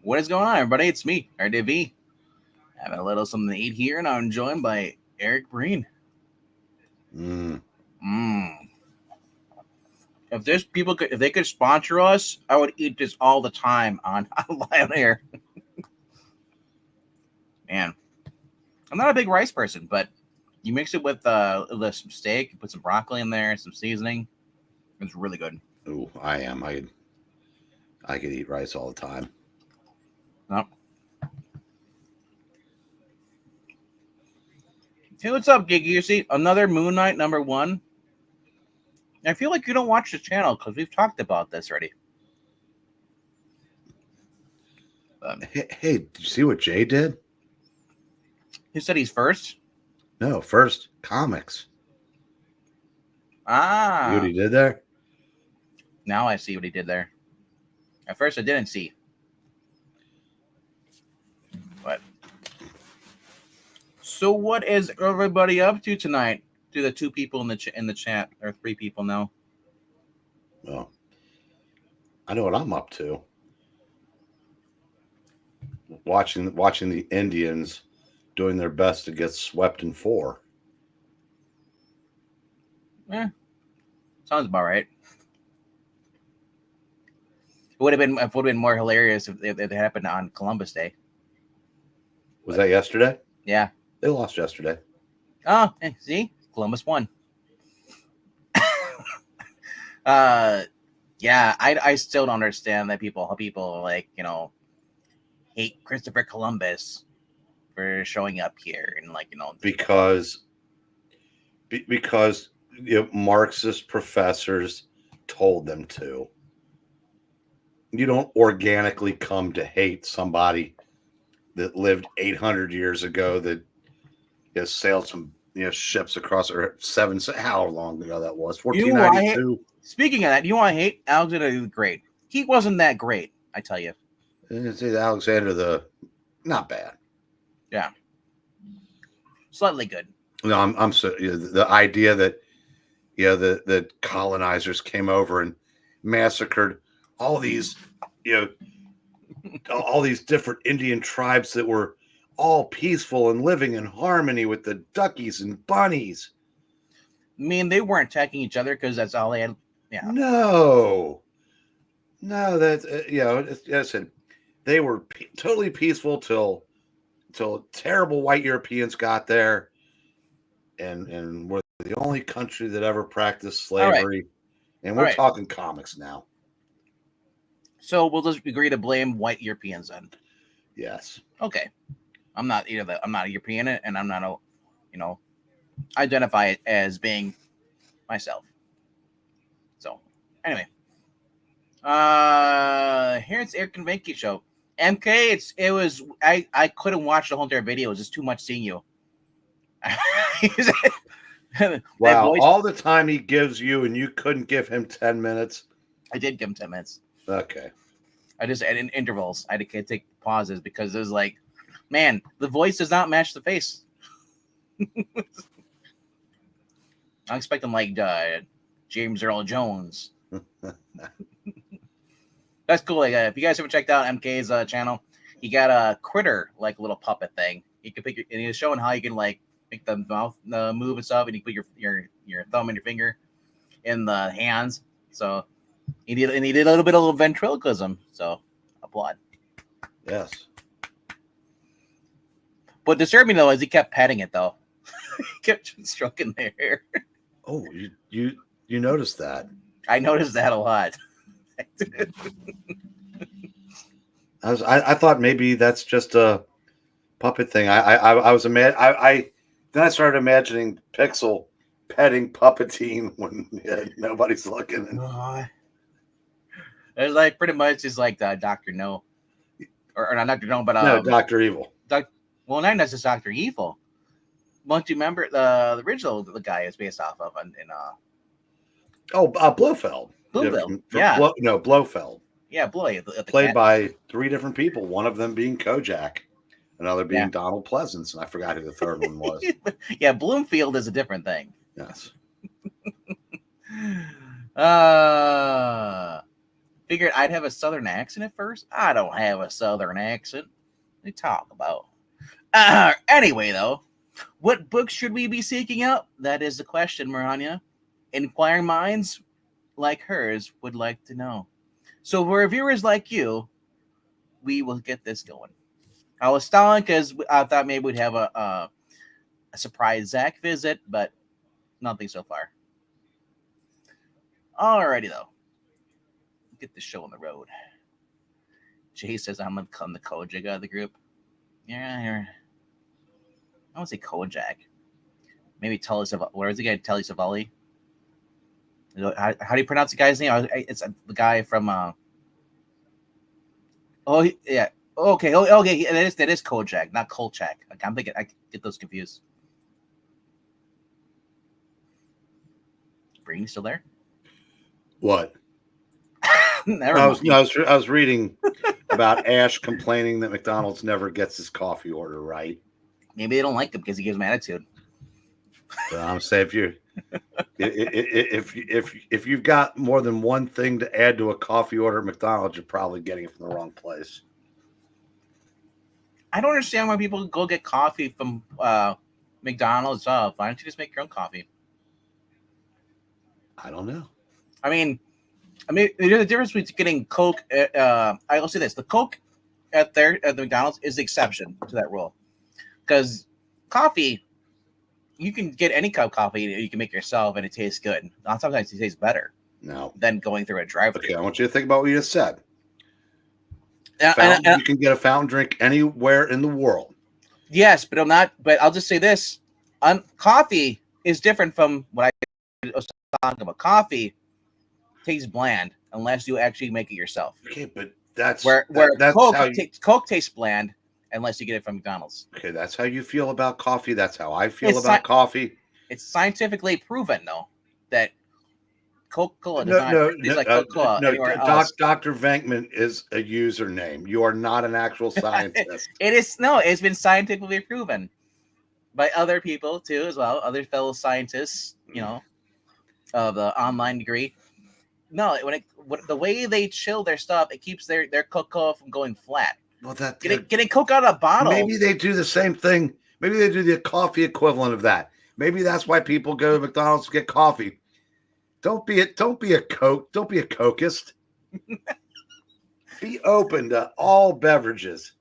What is going on, everybody? It's me, RDV. Having a little something to eat here, and I'm joined by Eric Breen. Mm. If they could sponsor us, I would eat this all the time on live air. Man, I'm not a big rice person, but you mix it with some steak, put some broccoli in there, some seasoning. It's really good. Ooh, I am. I could eat rice all the time. Oh. Hey, what's up, Geeky? You see another Moon Knight #1. I feel like you don't watch the channel because we've talked about this already. Hey, did you see what Jay did? He said he's first. No, first comics. See what Ah, he did there? now I see what he did there. At first, I didn't see. But so, what is everybody up to tonight? To the two people in the chat, or three people now. Well, I know what I'm up to. Watching the Indians doing their best to get swept in 4. Sounds about right. It would have been more hilarious if it happened on Columbus Day. Was that yesterday? Yeah. They lost yesterday. Oh, see, Columbus won. Yeah, I still don't understand that how people hate Christopher Columbus for showing up here and because Marxist professors told them to. You don't organically come to hate somebody that lived 800 years ago that sailed some ships across, or how long ago that was, 1492. Speaking of that, you want to hate Alexander the Great? He wasn't that great, I tell you. Alexander not bad. Yeah, slightly good. No, I'm so the idea that the colonizers came over and massacred all these all these different Indian tribes that were all peaceful and living in harmony with the duckies and bunnies. I mean, they weren't attacking each other because that's all they had. Yeah. No, that's listen, they were totally peaceful till terrible white Europeans got there, and we're the only country that ever practiced slavery. Right. And we're talking comics now. So we'll just agree to blame white Europeans then. Yes. Okay. I'm not a European, and I'm not identify it as being myself. So anyway, here's Eric and Vinky show. MK, I couldn't watch the whole entire video. It was just too much seeing you. Wow, all the time he gives you, and you couldn't give him 10 minutes. I did give him 10 minutes. Okay. I just in intervals. I had to take pauses because it was like, man, the voice does not match the face. I expect him like James Earl Jones. That's cool. Like, if you guys ever checked out MK's channel, he got a critter like little puppet thing. You can pick, and he was showing how you can like make the mouth move and stuff, and you put your thumb and your finger in the hands. So he did a little bit of ventriloquism. So applaud. Yes. What disturbed me though is he kept petting it though. He kept stroking their hair. Oh, you noticed that? I noticed that a lot. I thought maybe that's just a puppet thing. I was then I started imagining Pixel petting Puppetine when nobody's looking. It's like pretty much it's like Dr. No, or not Dr. No, but no, Dr. Evil. Well, not just Dr. Evil. Don't you remember the original the guy is based off of Blofeld. Blofeld. Blofeld. Yeah, Bloy. Played by 3 different people, one of them being Kojak, another being Donald Pleasance, and I forgot who the third one was. Yeah, Bloomfield is a different thing. Yes. Figured I'd have a southern accent at first. I don't have a southern accent. What you talk about? Anyway, though, what books should we be seeking out? That is the question, Maranya. Inquiring minds like hers would like to know. So, for reviewers like you, we will get this going. I was stalling because I thought maybe we'd have a surprise Zach visit, but nothing so far. Alrighty, though. Get the show on the road. Jay says I'm the Kojak of the group. Yeah, I don't say Kojak. Maybe Tully Savali. Where is the guy? Telly Savali. How do you pronounce the guy's name? It's the guy from. Yeah. Okay. Okay. That is Kojak, not Kolchak. I'm thinking I get those confused. Breen still there? What? Never I mind. was reading about Ash complaining that McDonald's never gets his coffee order right. Maybe they don't like him because he gives them attitude. But I'm saying if you've got more than one thing to add to a coffee order at McDonald's, you're probably getting it from the wrong place. I don't understand why people go get coffee from McDonald's. Why don't you just make your own coffee? I don't know. I mean, there's a difference between getting Coke. I will say this: the Coke at the McDonald's is the exception to that rule, because coffee, you can get any cup of coffee you can make yourself, and it tastes good. Sometimes it tastes better than going through a drive-thru. Okay, I want you to think about what you just said. You can get a fountain drink anywhere in the world. Yes, but I'll just say this: coffee is different from what I was talking about. Coffee tastes bland unless you actually make it yourself. Okay, but that's Coke tastes bland unless you get it from McDonald's. Okay, that's how you feel about coffee. That's how I feel about coffee. It's scientifically proven, though, that Coca-Cola does not taste like Coca-Cola anywhere else. Dr. Venkman is a username. You are not an actual scientist. It's been scientifically proven by other people too, as well, other fellow scientists, of the online degree. No, the way they chill their stuff, it keeps their Coca-Cola from going flat. Well, getting Coke out of a bottle. Maybe they do the same thing. Maybe they do the coffee equivalent of that. Maybe that's why people go to McDonald's to get coffee. Don't be a Coke. Don't be a Cokeist. Be open to all beverages.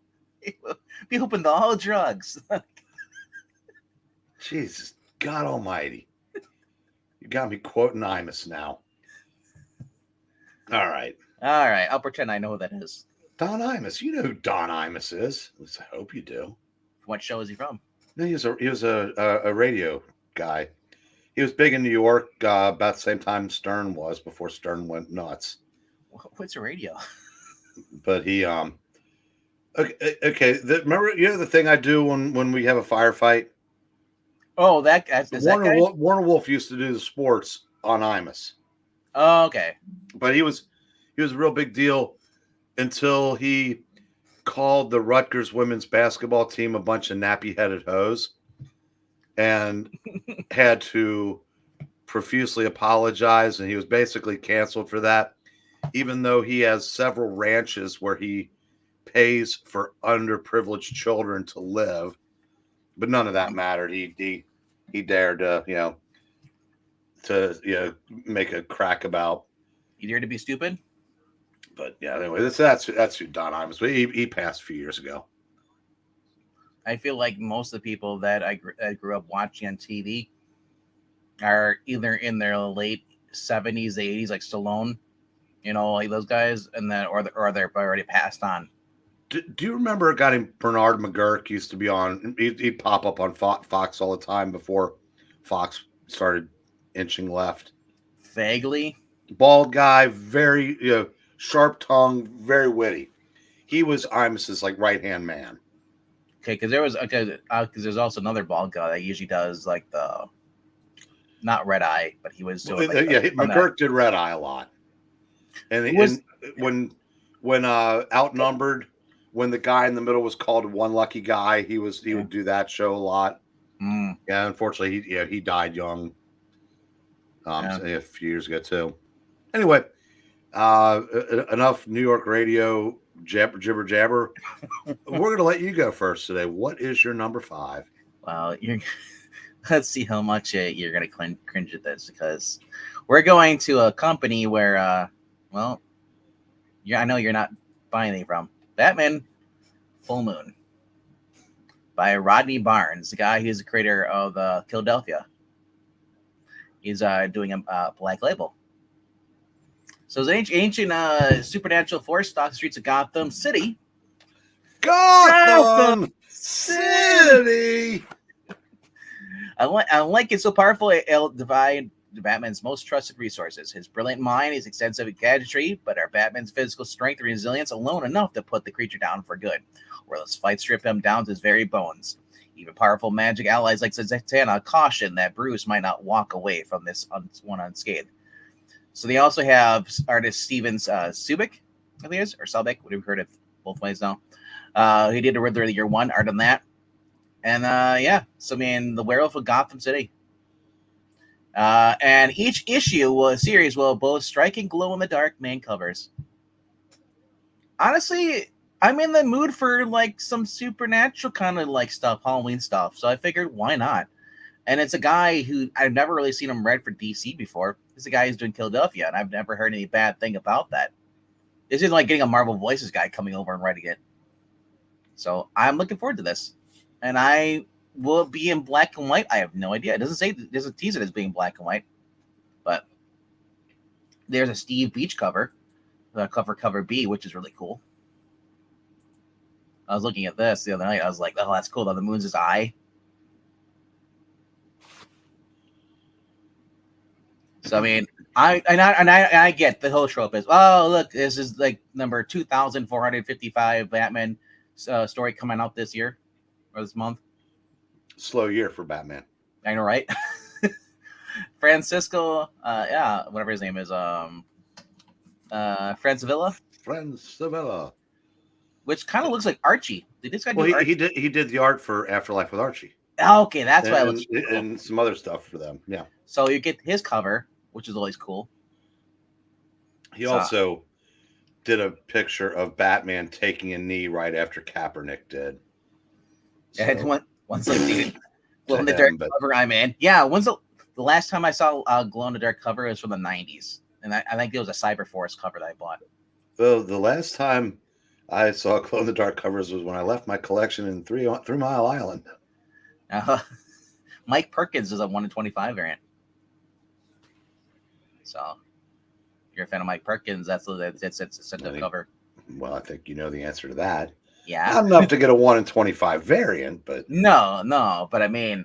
Be open to all drugs. Jesus, God Almighty! You got me quoting Imus now. All right. I'll pretend I know who that is. Don Imus. You know who Don Imus is. At least I hope you do. What show is he from? No, he was a radio guy. He was big in New York about the same time Stern was, before Stern went nuts. What's a radio? But he okay. Remember, the thing I do when we have a firefight? Oh, that guy. Warner Wolf used to do the sports on Imus. Oh, okay. But he was a real big deal until he called the Rutgers women's basketball team a bunch of nappy-headed hoes and had to profusely apologize, and he was basically canceled for that, even though he has several ranches where he pays for underprivileged children to live. But none of that mattered. He dared to make a crack about. You dared to be stupid? But yeah, anyway, that's who Don Imus. He passed a few years ago. I feel like most of the people that I grew up watching on TV are either in their late 70s, 80s, like Stallone, like those guys, and then or they're already passed on. Do you remember a guy named Bernard McGurk used to be on? He'd pop up on Fox all the time before Fox started inching left. Vaguely. Bald guy, very sharp tongue, very witty. He was Imus's right-hand man. Okay, because there's also another bald guy that usually does like not Red Eye, but he was doing McGurk did Red Eye a lot. And when Outnumbered, when the guy in the middle was called One Lucky Guy, he would do that show a lot. Mm. Yeah, unfortunately, he died young. A few years ago too. Anyway, Enough New York radio jibber jabber. We're going to let you go first today. What is your number 5? Well, let's see how much you're going to cringe at this, because we're going to a company where, well, I know you're not buying anything from. Batman Full Moon by Rodney Barnes, the guy who's the creator of Philadelphia. He's doing a Black Label. So it's an ancient supernatural force stalks the streets of Gotham City. Gotham City! Unlike it's so powerful, it'll divide Batman's most trusted resources. His brilliant mind, his extensive gadgetry, but are Batman's physical strength and resilience alone enough to put the creature down for good? Or let's fight strip him down to his very bones. Even powerful magic allies like Zatanna caution that Bruce might not walk away from this one unscathed. So they also have artist Steven Subic, I think it is, or Subic, we've heard it both ways now. He did a Riddler of the Year 1 art on that. And yeah, so I mean, the Werewolf of Gotham City. And each series will both striking glow-in-the-dark main covers. Honestly, I'm in the mood for like some supernatural kind of like stuff, Halloween stuff. So I figured, why not? And it's a guy who I've never really seen him read for DC before. It's a guy who's doing Philadelphia, and I've never heard any bad thing about that. This isn't like getting a Marvel Voices guy coming over and writing it. So I'm looking forward to this. And I will it be in black and white? I have no idea. It doesn't tease it as being black and white. But there's a Steve Beach cover, cover B, which is really cool. I was looking at this the other night. I was like, oh, that's cool. The moon's his eye. So I mean, I get the whole trope is, oh look, this is like number 2,455 Batman story coming out this year or this month. Slow year for Batman. I know, right? Francisco, whatever his name is, Francavilla. Which kind of looks like Archie. Did this guy do Archie? He did the art for Afterlife with Archie. Okay, that's why it looks cool. And some other stuff for them. Yeah. So you get his cover, which is always cool. He also did a picture of Batman taking a knee right after Kaepernick did. So, and once the glow in the dark cover I'm in. Yeah, when's the last time I saw a glow in the dark cover? It was from the 90s, and I think it was a Cyberforce cover that I bought. Well, the last time I saw glow in the dark covers was when I left my collection in 3 Mile Island. Mike Perkins is a 1 in 25 variant. So, if you're a fan of Mike Perkins, it's a sent-up cover. Well, I think you know the answer to that. Yeah. Not enough to get a 1 in 25 variant, but... No. But I mean,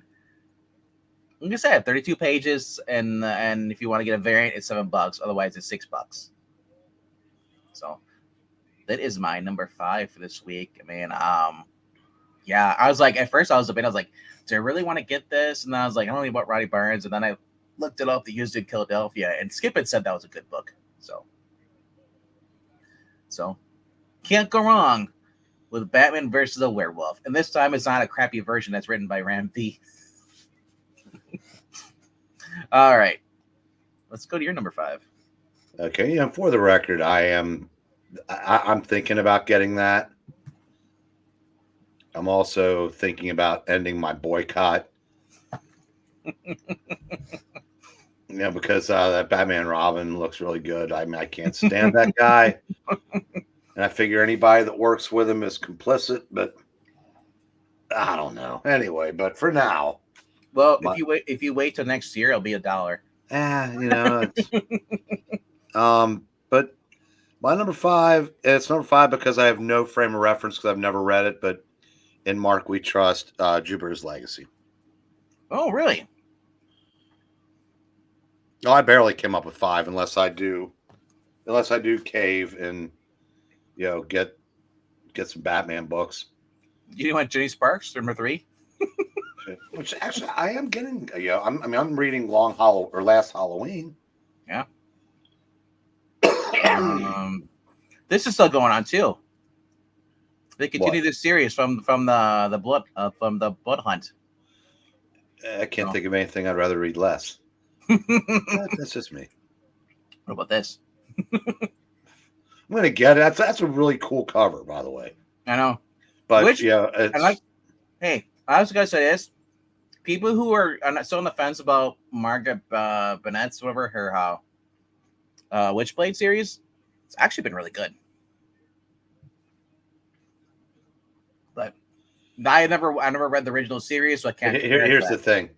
like I said, 32 pages, and if you want to get a variant, it's $7. Otherwise, it's $6. So, that is my number 5 for this week. I mean, yeah, I was like, at first I was like, do I really want to get this? And then I was like, I don't know about Rodney Barnes. And then I looked it up, the used in Philadelphia, and Skip had said that was a good book. So can't go wrong with Batman versus a werewolf. And this time it's not a crappy version that's written by Ram V. All right. Let's go to your number 5. Okay, and for the record, I'm thinking about getting that. I'm also thinking about ending my boycott. Because that Batman Robin looks really good. I mean, I can't stand that guy. And I figure anybody that works with him is complicit, but I don't know. Anyway, but for now. Well, if you wait till next year, it'll be $1. But my number 5, it's number 5 because I have no frame of reference because I've never read it, but in Mark We Trust, Jupiter's Legacy. Oh, really? No, I barely came up with 5 unless I do cave and get some Batman books. You want Jenny Sparks, number 3? Which actually I am getting. I'm reading Last Halloween. Yeah. This is still going on too. They continue this series from the blood hunt. I can't think of anything I'd rather read less. That's just me. What about this? I'm gonna get it. That's a really cool cover, by the way. I know. But Which yeah, I it's like. Hey, I was gonna say this: people who are still on the fence about Margaret Bennett's whatever her Witchblade series, it's actually been really good. But I never read the original series, so I can't compare here's that. the thing.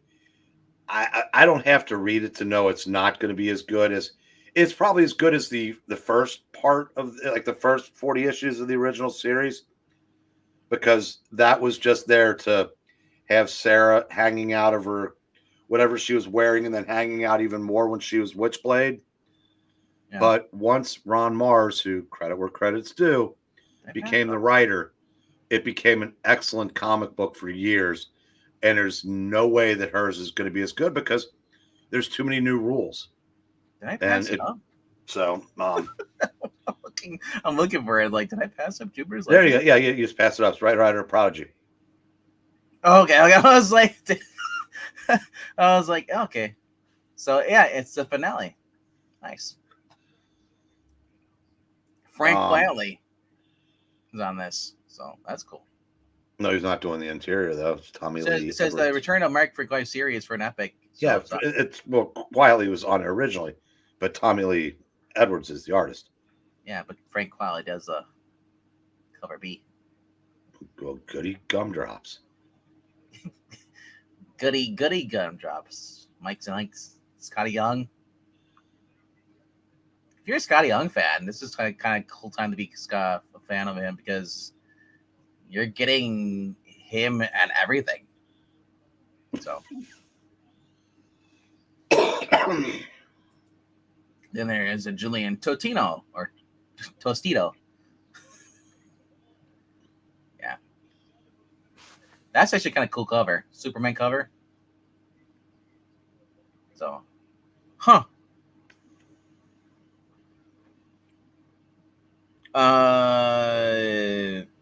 I don't have to read it to know it's not going to be as good as it's probably as good as the first part of like the first 40 issues of the original series, because that was just there to have Sarah hanging out of her whatever she was wearing and then hanging out even more when she was Witchblade. Yeah. But once Ron Mars, who credit where credit's due, became the writer, it became an excellent comic book for years. And there's no way that hers is going to be as good because there's too many new rules. Did I pass it up? So, I'm looking for it. Like, did I pass up Jupiter's? There you go. Yeah, you just pass it up. It's right under Prodigy. Okay. I was like, okay. So yeah, it's the finale. Nice. Frank Wiley is on this, so that's cool. No, he's not doing the interior though. It's Tommy Lee. It says the return of Mark Frank Wiley series for an epic. So yeah, it's Wiley was on it originally, but Tommy Lee Edwards is the artist. Yeah, but Frank Wiley does cover B. Well, goody gumdrops. goody gumdrops. Mike's and Ike's. Scotty Young. If you're a Scotty Young fan, this is kind of cool time to be a fan of him because you're getting him and everything. So then there is a Julian Totino or Tostito. Yeah, that's actually kind of cool cover, Superman cover. So,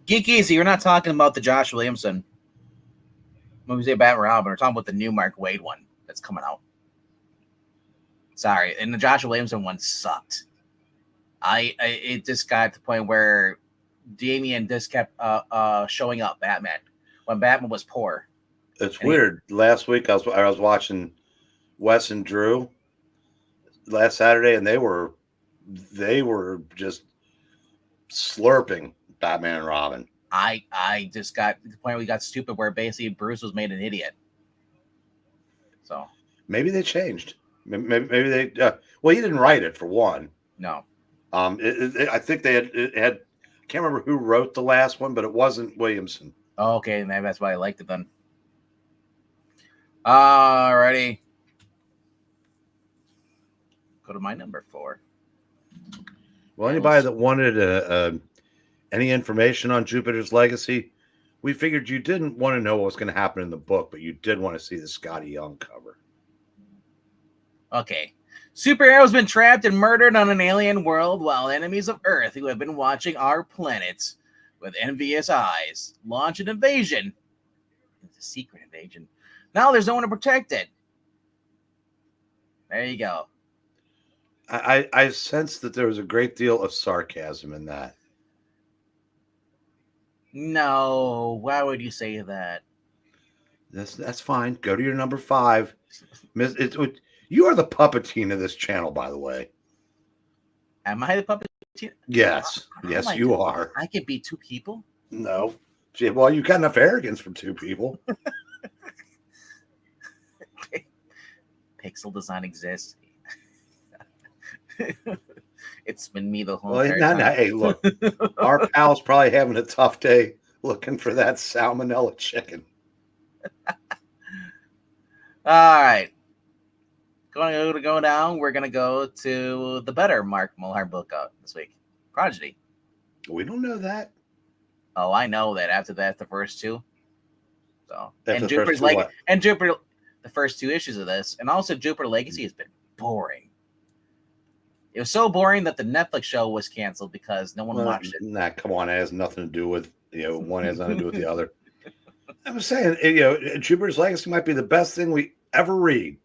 Geeky, so you're not talking about the Josh Williamson movie, say Batman Robin. We're talking about the new Mark Waid one that's coming out. Sorry, and the Josh Williamson one sucked. It just got to the point where Damian just kept showing up Batman when Batman was poor. It's weird. Last week I was watching Wes and Drew last Saturday, and they were just slurping Batman and Robin. I just got to the point where we got stupid where basically Bruce was made an idiot. So maybe they changed. Maybe they. Well, he didn't write it for one. No. I think they had. I can't remember who wrote the last one, but it wasn't Williamson. Oh, okay, maybe that's why I liked it then. Alrighty. Go to my number 4. Well, anybody that wanted any information on Jupiter's Legacy, we figured you didn't want to know what was going to happen in the book, but you did want to see the Scotty Young cover. Okay. Superheroes been trapped and murdered on an alien world while enemies of Earth who have been watching our planet with envious eyes launch an invasion. It's a secret invasion. Now there's no one to protect it. There you go. I sensed that there was a great deal of sarcasm in that. No, why would you say that? That's fine. Go to your number 5. You are the puppeteer of this channel, by the way. Am I the puppeteer? Yes. Yes, you are. I can be 2 people? No. Well, you've got enough arrogance from 2 people. Pixel does not exist. It's been me the whole time. Hey, look. Our pal's probably having a tough day looking for that salmonella chicken. All right. Going to go down. We're going to go to the better Mark Millar book out this week. Prodigy. We don't know that. Oh, I know that after that, the first 2. So, That's and Jupiter's Jupiter, the first 2 issues of this, and also Jupiter Legacy has been boring. It was so boring that the Netflix show was canceled because no one watched it. Nah, come on. It has nothing to do with, one has nothing to do with the other. I'm saying, Jupiter's Legacy might be the best thing we ever read.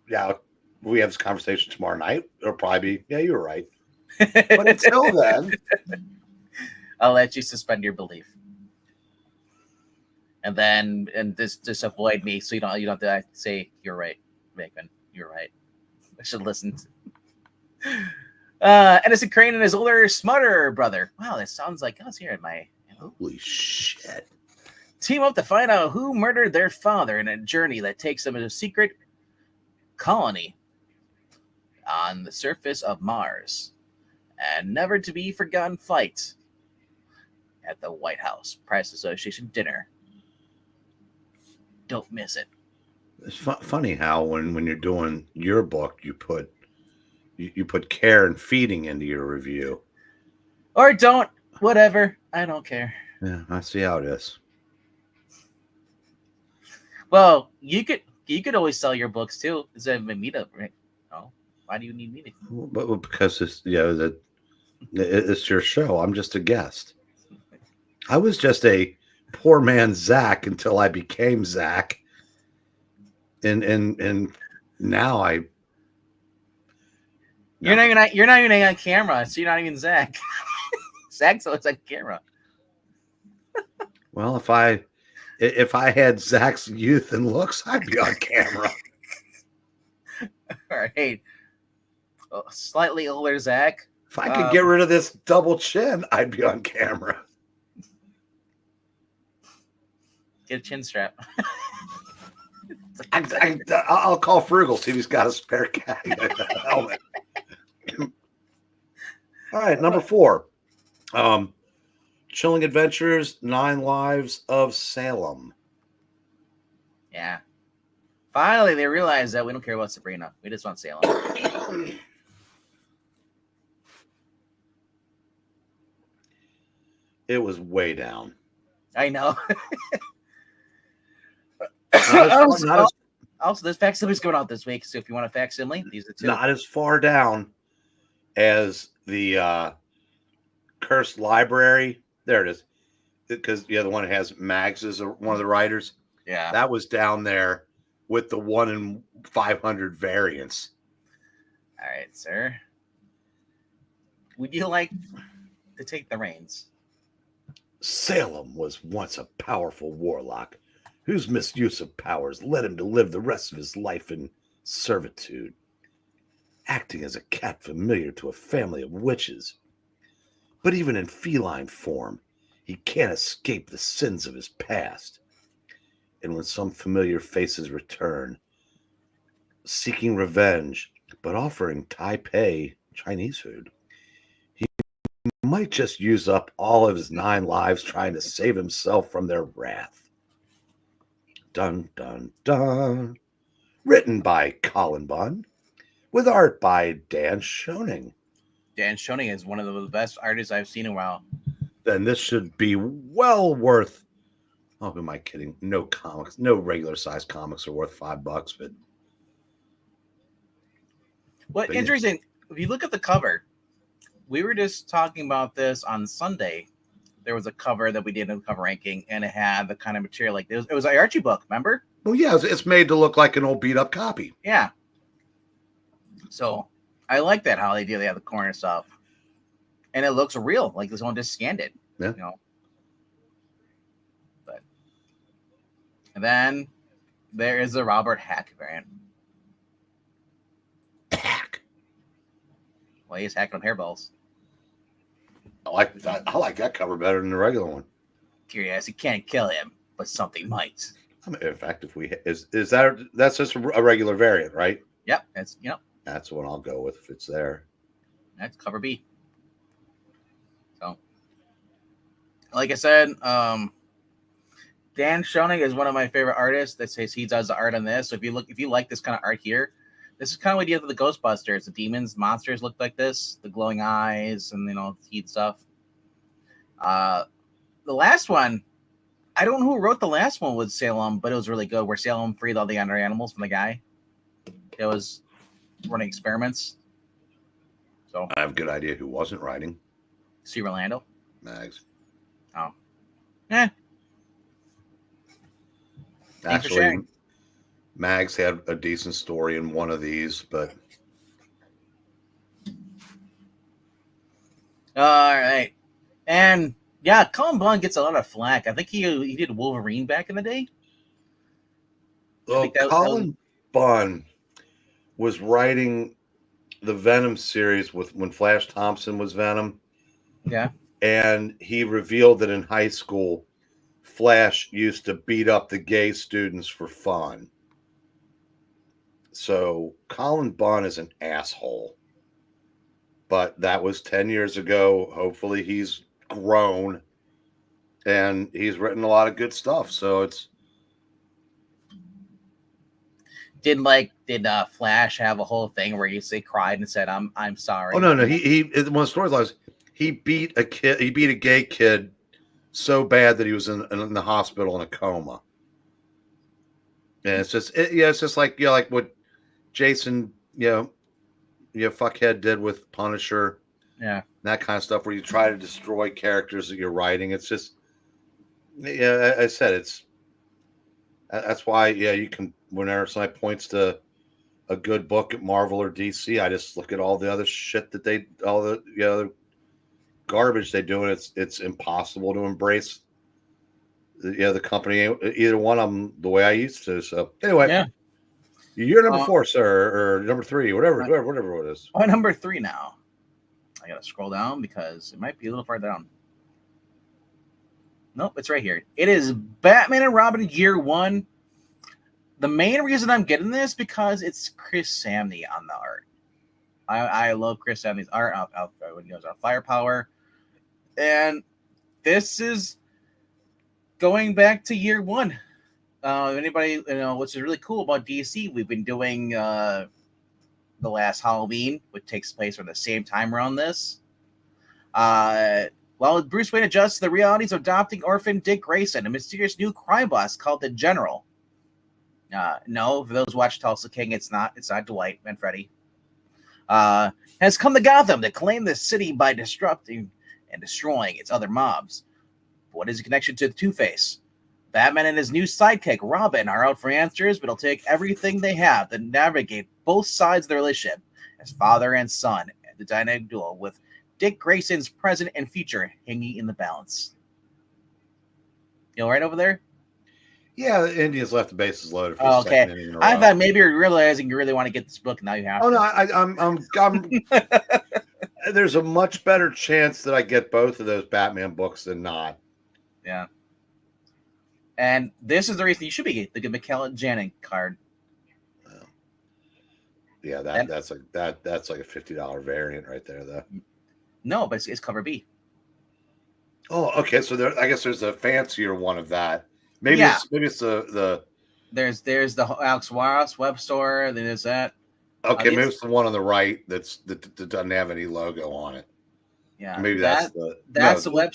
Yeah, we have this conversation tomorrow night. It'll probably be, yeah, you were right. But until then, I'll let you suspend your belief. And then just avoid me so you don't have to say you're right, Wakeman. You're right. I should listen. Edison Crane and his older, smarter brother. Wow, that sounds like I was here in my. Holy shit. Team up to find out who murdered their father in a journey that takes them to a secret colony on the surface of Mars. And never to be forgotten fight at the White House Press Association dinner. Don't miss it. It's funny how when you're doing your book, you put care and feeding into your review. Or don't. Whatever. I don't care. Yeah, I see how it is. Well, you could always sell your books too. Is that a meetup, right? No. Why do you need meeting? But because it's it's your show. I'm just a guest. I was just a poor man Zach until I became Zach. And now I. You're not even on camera, so you're not even Zach. Zach's always on camera. Well, if I had Zach's youth and looks, I'd be on camera. All right. Slightly older Zach. If I could get rid of this double chin, I'd be on camera. Get a chin strap. I'll call Frugal, see if he's got a spare helmet. All right, number 4. Chilling Adventures, 9 Lives of Salem. Yeah. Finally, they realized that we don't care about Sabrina. We just want Salem. It was way down. I know. Also, this facsimile's coming out this week, so if you want a facsimile, these are 2. Not as far down as the Cursed Library. There it is. Because the other one has Mags as one of the writers. Yeah. That was down there with the 1 in 500 variants. All right, sir. Would you like to take the reins? Salem was once a powerful warlock whose misuse of powers led him to live the rest of his life in servitude, acting as a cat familiar to a family of witches. But even in feline form, he can't escape the sins of his past. And when some familiar faces return, seeking revenge, but offering Taipei Chinese food, he might just use up all of his 9 lives trying to save himself from their wrath. Dun, dun, dun. Written by Colin Bunn, with art by Dan Schoening. Dan Schoening is one of the best artists I've seen in a while. Then this should be well worth. Oh, who am I kidding? No comics, no regular size comics are worth $5, but. What interesting? Yeah. If you look at the cover, we were just talking about this on Sunday. There was a cover that we did in the cover ranking, and it had the kind of material like this. It was an Archie book, remember? Well, yeah, it's made to look like an old beat up copy. Yeah. So I like that how they do. They have the corner stuff, and it looks real. Like this one just scanned it. Yeah. You know. But and then there is the Robert Hack variant. Hack. Well, he's hacking on hairballs. I like that cover better than the regular one. Curiosity can't kill him, but something might. I mean, in fact, if we that's just a regular variant, right? Yep, that's what I'll go with if it's there. That's cover B. So, like I said, Dan Schoening is one of my favorite artists. That says he does the art on this. So if you like this kind of art here, this is kind of what you have with the Ghostbusters. The demons, monsters look like this, the glowing eyes, and heat stuff. The last one, I don't know who wrote the last one with Salem, but it was really good. Where Salem freed all the other animals from the guy. It was running experiments. So I have a good idea who wasn't writing. See Orlando? Mags. Oh. Eh. Actually, Mags had a decent story in one of these, but All right, and yeah, Colin Bunn gets a lot of flack. I think he did Wolverine back in the day. I Well, think that was Colin Bunn was writing the Venom series with when Flash Thompson was Venom, yeah. and he revealed that in high school, Flash used to beat up the gay students for fun. So Colin Bunn is an asshole. But that was 10 years ago. Hopefully he's grown and he's written a lot of good stuff. So it's Did Flash have a whole thing where he cried and said, I'm sorry? no. He one of the storylines, he beat a gay kid so bad that he was in the hospital in a coma. And it's just like like what Jason, fuckhead did with Punisher. Yeah. That kind of stuff where you try to destroy characters that you're writing. It's just, I said that's why, you can, whenever somebody points to a good book at Marvel or DC, I just look at all the other shit that all the other garbage they do, and it's impossible to embrace the company, either one of them, the way I used to. So anyway, Yeah. you're number 4, sir, or number 3, whatever it is. I'm number 3 now. I gotta scroll down because it might be a little far down. Nope, it's right here. It is Batman and Robin Year 1. The main reason I'm getting this because it's Chris Samney on the art. I love Chris Samney's art. When he goes on Firepower, and this is going back to Year 1. Anybody, what's really cool about DC? We've been doing The Last Halloween, which takes place around the same time around this. While Bruce Wayne adjusts to the realities of adopting orphan Dick Grayson, a mysterious new crime boss called the General. No, for those who watch Tulsa King, it's not Dwight and Freddy. Has come to Gotham to claim the city by disrupting and destroying its other mobs. But what is the connection to Two-Face? Batman and his new sidekick, Robin, are out for answers, but it'll take everything they have to navigate both sides of the relationship as father and son, and the dynamic duo with Dick Grayson's present and future hanging in the balance. You all right over there? Yeah, the Indians left the bases loaded for the second inning in a row. I thought maybe you're realizing you really want to get this book, and now you have to. No, I'm there's a much better chance that I get both of those Batman books than not. Yeah. And this is the reason you should be the McKellen Janning card. Yeah, that's like a $50 variant right there, though. No, but it's cover B. Oh, okay. So I guess there's a fancier one of that. Maybe it's the there's the Alex Warros web store. Then there's that. Okay, maybe it's the one on the right that doesn't have any logo on it. Yeah, maybe that's the web.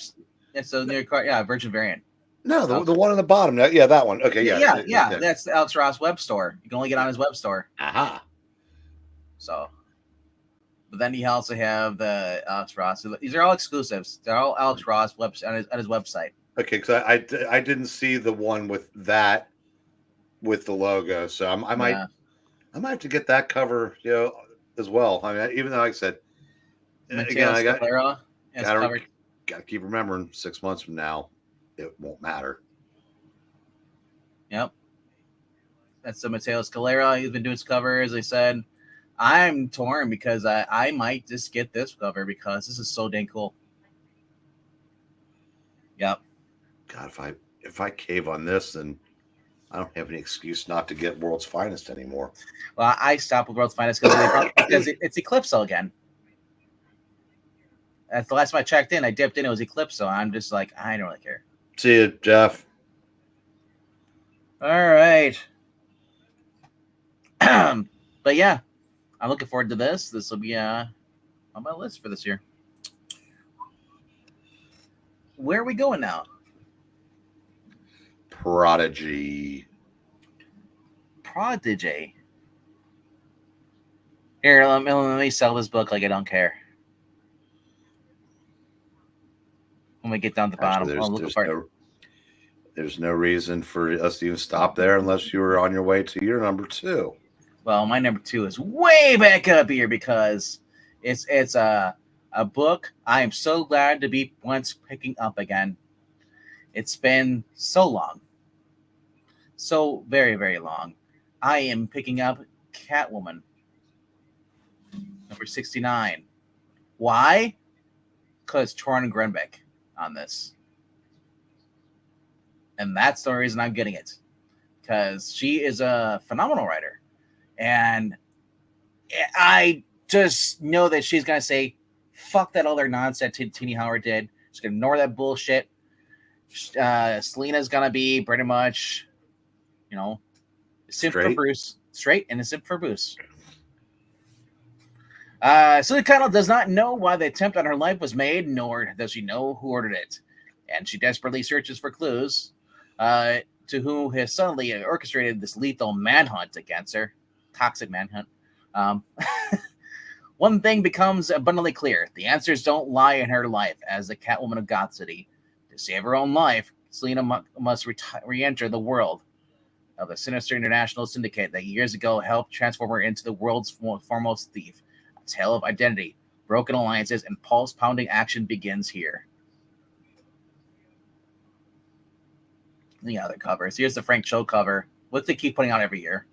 It's a new card. Yeah, Virgin variant. No, the one on the bottom. Yeah, that one. Okay, yeah. That's the Alex Ross web store. You can only get on his web store. Aha. So, but then you also have the Alex Ross. These are all exclusives. They're all Alex Ross on his website. Okay, because I didn't see the one with the logo, so I might have to get that cover, as well. I mean, even though, like I said, again, I got to keep remembering 6 months from now, it won't matter. Yep, that's the Mateo Scalera. He's been doing his cover, as I said. I'm torn because I might just get this cover because this is so dang cool. Yep. God, if I cave on this, then I don't have any excuse not to get World's Finest anymore. Well, I stopped with World's Finest because it's Eclipso again. That's the last time I checked in. I dipped in. It was Eclipso. I'm just like, I don't really care. See you, Jeff. All right. But yeah, I'm looking forward to this. This will be on my list for this year. Where are we going now? Prodigy. Here, let me sell this book like I don't care. When we get down to the bottom, there's no reason for us to even stop there unless you were on your way to your number 2. Well, my number 2 is way back up here because it's A book I am so glad to be once picking up again. It's been so long, so very, very long. I am picking up Catwoman, number 69. Why? Because Torrin Grunbeck on this. And that's the reason I'm getting it. Because she is a phenomenal writer. And I just know that she's going to say, fuck that other nonsense Tini Howard did. She's going to ignore that bullshit. Selina's going to be pretty much, simp for Bruce. Straight and a simp for Bruce. Selina Kyle does not know why the attempt on her life was made, nor does she know who ordered it. And she desperately searches for clues to who has suddenly orchestrated this lethal manhunt against her. Toxic manhunt. One thing becomes abundantly clear. The answers don't lie in her life as the Catwoman of Goth City. To save her own life, Selina must re-enter the world of the sinister international syndicate that years ago helped transform her into the world's foremost thief. A tale of identity, broken alliances, and pulse-pounding action begins here. The other covers. Here's the Frank Cho cover. What's they keep putting out every year?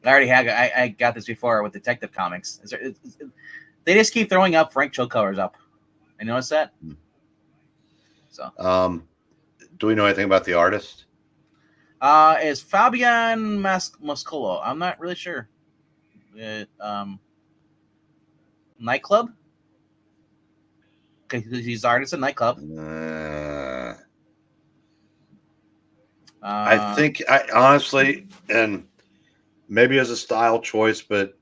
I already had. I got this before with Detective Comics. They just keep throwing up Frank Cho covers up. I noticed that. So, do we know anything about the artist? Is Fabian Mascolo? I'm not really sure. Nightclub. Okay, he's the artist in Nightclub. I think I honestly and. Maybe as a style choice, but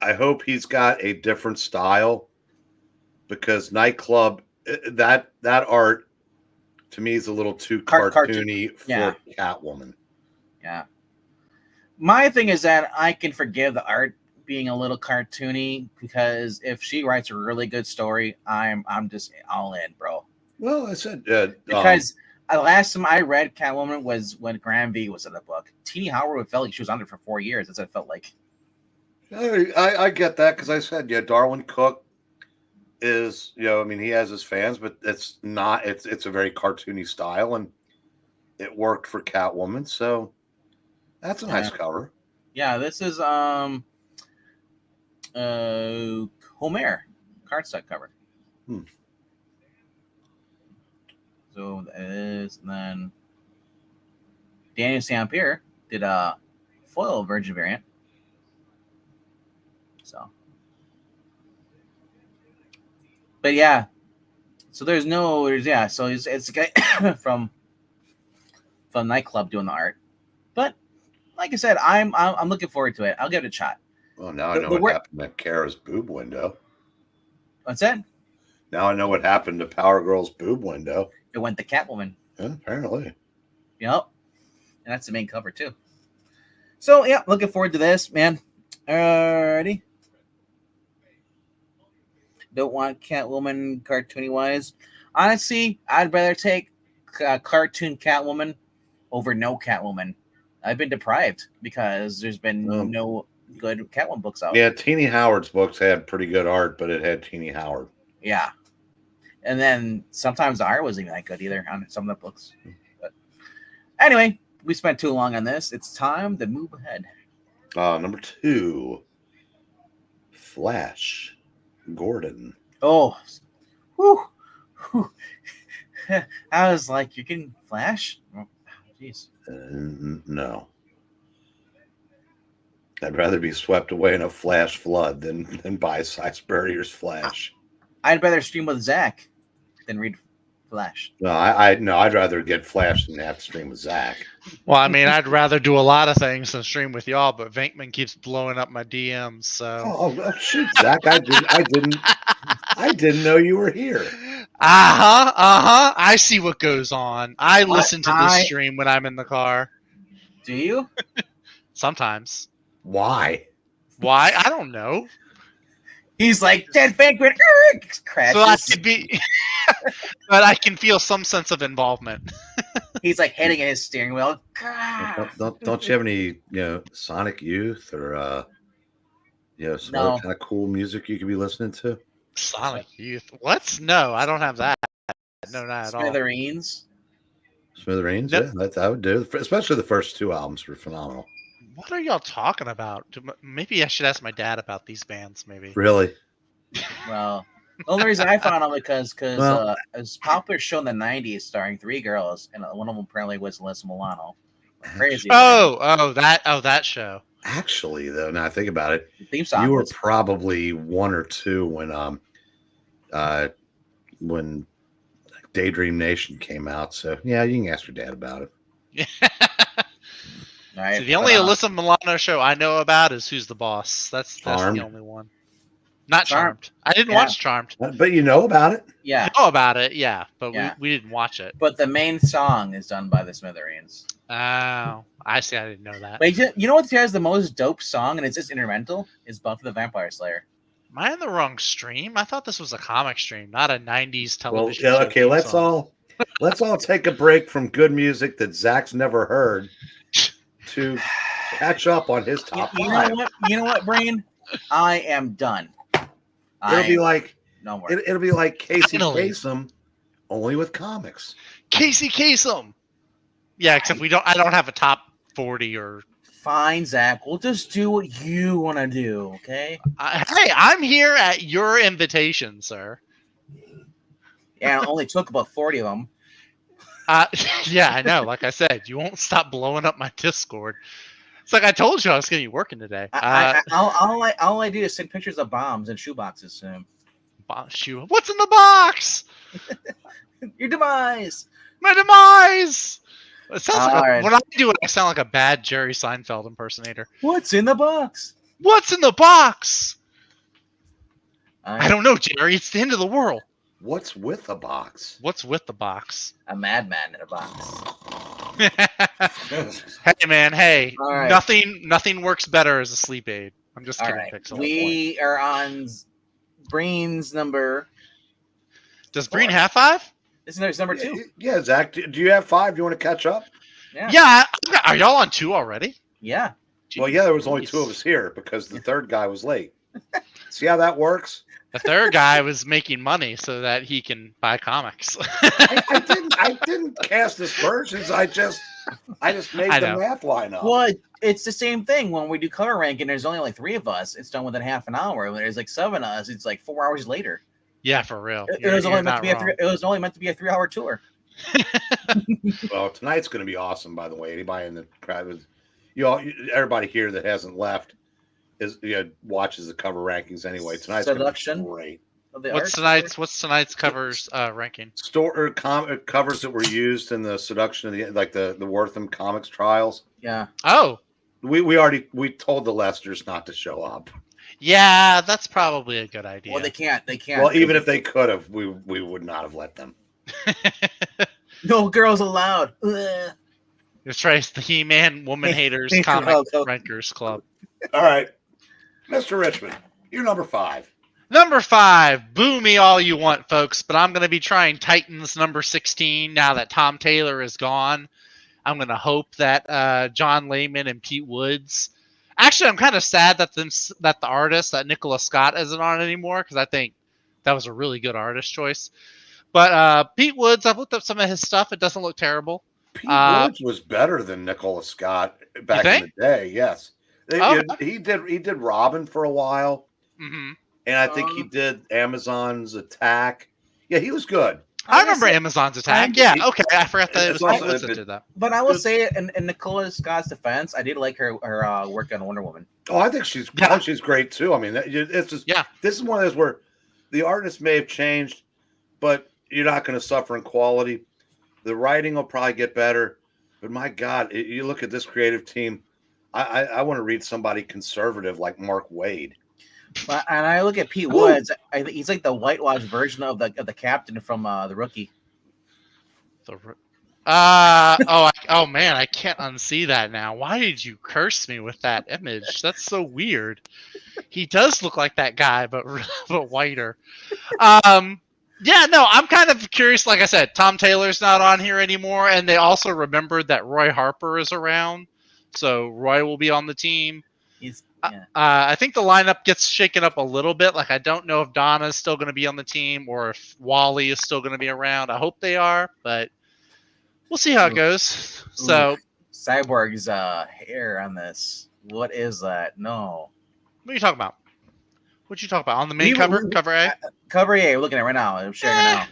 I hope he's got a different style because Nightclub, that art to me is a little too cartoony for Catwoman. Yeah. My thing is that I can forgive the art being a little cartoony because if she writes a really good story, I'm just all in, bro. Well, I said because. The last time I read Catwoman was when Graham V was in the book. Tini Howard felt like she was under for 4 years. That's what it felt like. I get that because I said, Darwin Cook is, he has his fans, but it's not. It's a very cartoony style, and it worked for Catwoman. So that's a nice cover. Yeah, this is Homer cardstock cover. So that is, and then Daniel St. Pierre did a foil Virgin variant. So, but yeah, so so it's a guy from Nightclub doing the art. But like I said, I'm looking forward to it. I'll give it a shot. Well, now I know what happened to Kara's boob window. What's that? Now I know what happened to Power Girl's boob window. It went to Catwoman. Yeah, apparently. Yep. And that's the main cover, too. So, yeah, looking forward to this, man. Alrighty. Don't want Catwoman cartoony-wise. Honestly, I'd rather take cartoon Catwoman over no Catwoman. I've been deprived because there's been no good Catwoman books out. Yeah, Tini Howard's books had pretty good art, but it had Tini Howard. Yeah. And then sometimes the art wasn't even that good either on some of the books. But anyway, we spent too long on this. It's time to move ahead. Number 2, Flash Gordon. Oh, whew. I was like, you're getting Flash? Jeez. No. I'd rather be swept away in a Flash flood than buy Salisbury's Flash. I'd rather stream with Zach than read Flash. No, I'd rather get Flash than have to stream with Zach. Well, I mean, I'd rather do a lot of things than stream with y'all, but Venkman keeps blowing up my DMs. So, oh shoot, Zach, I didn't know you were here. I see what goes on. I listen to the stream when I'm in the car. Do you? Sometimes. Why? I don't know. He's like, Dead Venkman crashes. So I could be, but I can feel some sense of involvement. He's like hitting his steering wheel. Don't you have any Sonic Youth or Some No. other kind of cool music you could be listening to. Sonic Youth. What? No, I don't have that. No, not at all. Smithereens. Smithereens, Nope. yeah, that I would do. Especially the first 2 albums were phenomenal. What are y'all talking about? Maybe I should ask my dad about these bands. Maybe. Really? Well, the only reason I found them because Well- it was a popular show in the '90s starring 3 girls, and one of them apparently was Alyssa Milano. Crazy. Oh, that show. Actually, though, now I think about it, The theme song you were was probably 1 or 2 when Daydream Nation came out. So yeah, you can ask your dad about it. all right, See, the only but, Alyssa Milano show I know about is Who's the Boss. That's Charmed. the only one. Not Charmed. Charmed. I didn't Yeah. watch Charmed. But you know about it. yeah. I know about it, yeah, but Yeah. we didn't watch it. But the main song is done by the Smithereens. Oh, I see. I didn't know that. But you know what has the most dope song, and it's just instrumental? Is Buffy the Vampire Slayer. Am I in the wrong stream? I thought this was a comic stream, not a '90s Well, television. yeah, show okay. theme Let's song. all take a break from good music that Zach's never heard to catch up on his top You 5. know what? You know what, Brain? I am done. It'll be like no more. it'll be like Casey Finally. Kasem, only with comics. Casey Kasem. Yeah, except I don't have a top 40 or. Fine, Zach. We'll just do what you want to do, okay? Hey, I'm here at your invitation, sir. Yeah, it only took about 40 of them. Yeah, I know. Like I said, you won't stop blowing up my Discord. It's like I told you I was going to be working today. All I do is send pictures of bombs and shoeboxes soon. What's in the box? Your demise. My demise. It sounds like Alright. when I do it, I sound like a bad Jerry Seinfeld impersonator. What's in the box? What's in the box? I I'm don't know, Jerry. It's the end of the world. What's with a box? What's with the box? a madman in a box. Hey, man. Hey, All right. nothing works better as a sleep aid. I'm just All kidding, right. Pixel. We are on Brain's number. Does Breen have 5? This is number 2. Yeah, Zach. Do you have 5? Do you want to catch up? Yeah. Yeah. Are y'all on 2 already? Yeah. Well, yeah, there was only Jeez. 2 of us here because the third guy was late. See how that works? The third guy was making money so that he can buy comics. I didn't cast aspersions. I just made I the know. math line up. Well, it's the same thing when we do color ranking. There's only like 3 of us. It's done within half an hour. When there's like 7 of us, it's like 4 hours later. Yeah, for real. It was only You're meant not to be wrong. it was only meant to be a 3-hour tour. Well, tonight's going to be awesome. By the way, anybody in the crowd was, everybody here that hasn't left watches the cover rankings anyway. Tonight's going to Seduction. be great. Of the What's tonight's covers ranking? Covers that were used in the seduction of the Wortham Comics trials. Yeah. Oh, We told the Lesters not to show up. yeah, that's probably a good idea. Well, they can't. Well, even if they could have, we would not have let them. No girls allowed. Ugh. That's right. It's the He-Man Woman Haters Thank you, Comic Aldo. Rankers Club. All right, Mr. Richmond, you're number 5. Number 5, boo me all you want, folks, but I'm going to be trying Titans number 16 now that Tom Taylor is gone. I'm going to hope that John Layman and Pete Woods. Actually, I'm kind of sad that the artist, that Nicholas Scott, isn't on anymore because I think that was a really good artist choice. But Pete Woods, I've looked up some of his stuff. It doesn't look terrible. Pete Woods was better than Nicholas Scott back in the day. Yes, he did Robin for a while, Mm-hmm. and I think he did Amazon's Attack. Yeah, he was good. I remember Amazon's Attack. Yeah, okay. I forgot that it was It's also- Pete Woods that did that. But I will say, in Nicola Scott's defense, I did like her work on Wonder Woman. Oh, I think she's great too. I mean, it's just This is one of those where the artist may have changed, but you're not going to suffer in quality. The writing will probably get better, but my God, you look at this creative team. I want to read somebody conservative like Mark Waid. And I look at Pete Woods. I think he's like the whitewashed version of the captain from The Rookie. Oh man, I can't unsee that now. Why did you curse me with that image? That's so weird. He does look like that guy, but whiter. Yeah, no, I'm kind of curious. Like I said, Tom Taylor's not on here anymore, and they also remembered that Roy Harper is around, so Roy will be on the team. He's I think the lineup gets shaken up a little bit. Like, I don't know if Donna's still going to be on the team or if Wally is still going to be around. I hope they are, but we'll see how it goes. So, Cyborg's hair on this. What is that? No. what are you talking about? What you talking about on the main cover? Cover A. Cover A. We're looking at it right now. I'm sharing it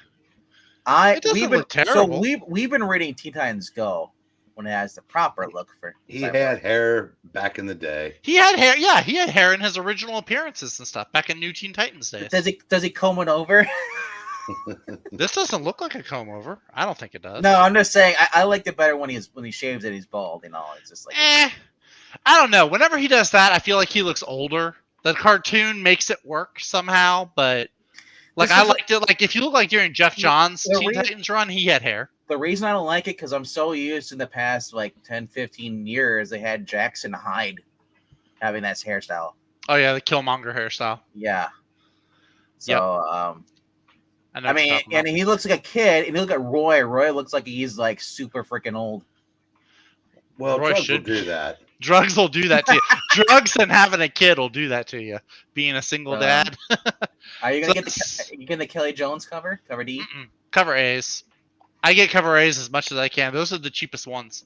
now. It doesn't look terrible. So we've been reading Teen Titans Go when it has the proper look for. He had hair back in the day. He had hair. Yeah, he had hair in his original appearances and stuff back in New Teen Titans days. Does he comb it over? This doesn't look like a comb over. I don't think it does. No, I'm just saying I liked it better when he shaves it. He's bald. You know, it's just like. I don't know. Whenever he does that, I feel like he looks older. The cartoon makes it work somehow, but like I liked it. Like if you look like during Jeff Johns' Teen Titans run, he had hair. The reason I don't like it because I'm so used in the past like 10, 15 years they had Jackson Hyde having that hairstyle. Oh yeah, the Killmonger hairstyle. Yeah. So I mean, and he looks like a kid. And you look at Roy. Roy looks like he's like super freaking old. Well, Roy drugs should will do that. Drugs will do that to you. Drugs and having a kid will do that to you. Being a single dad. Are you gonna get the Kelly Jones cover? Cover D? Cover A's. I get cover A's as much as I can. Those are the cheapest ones.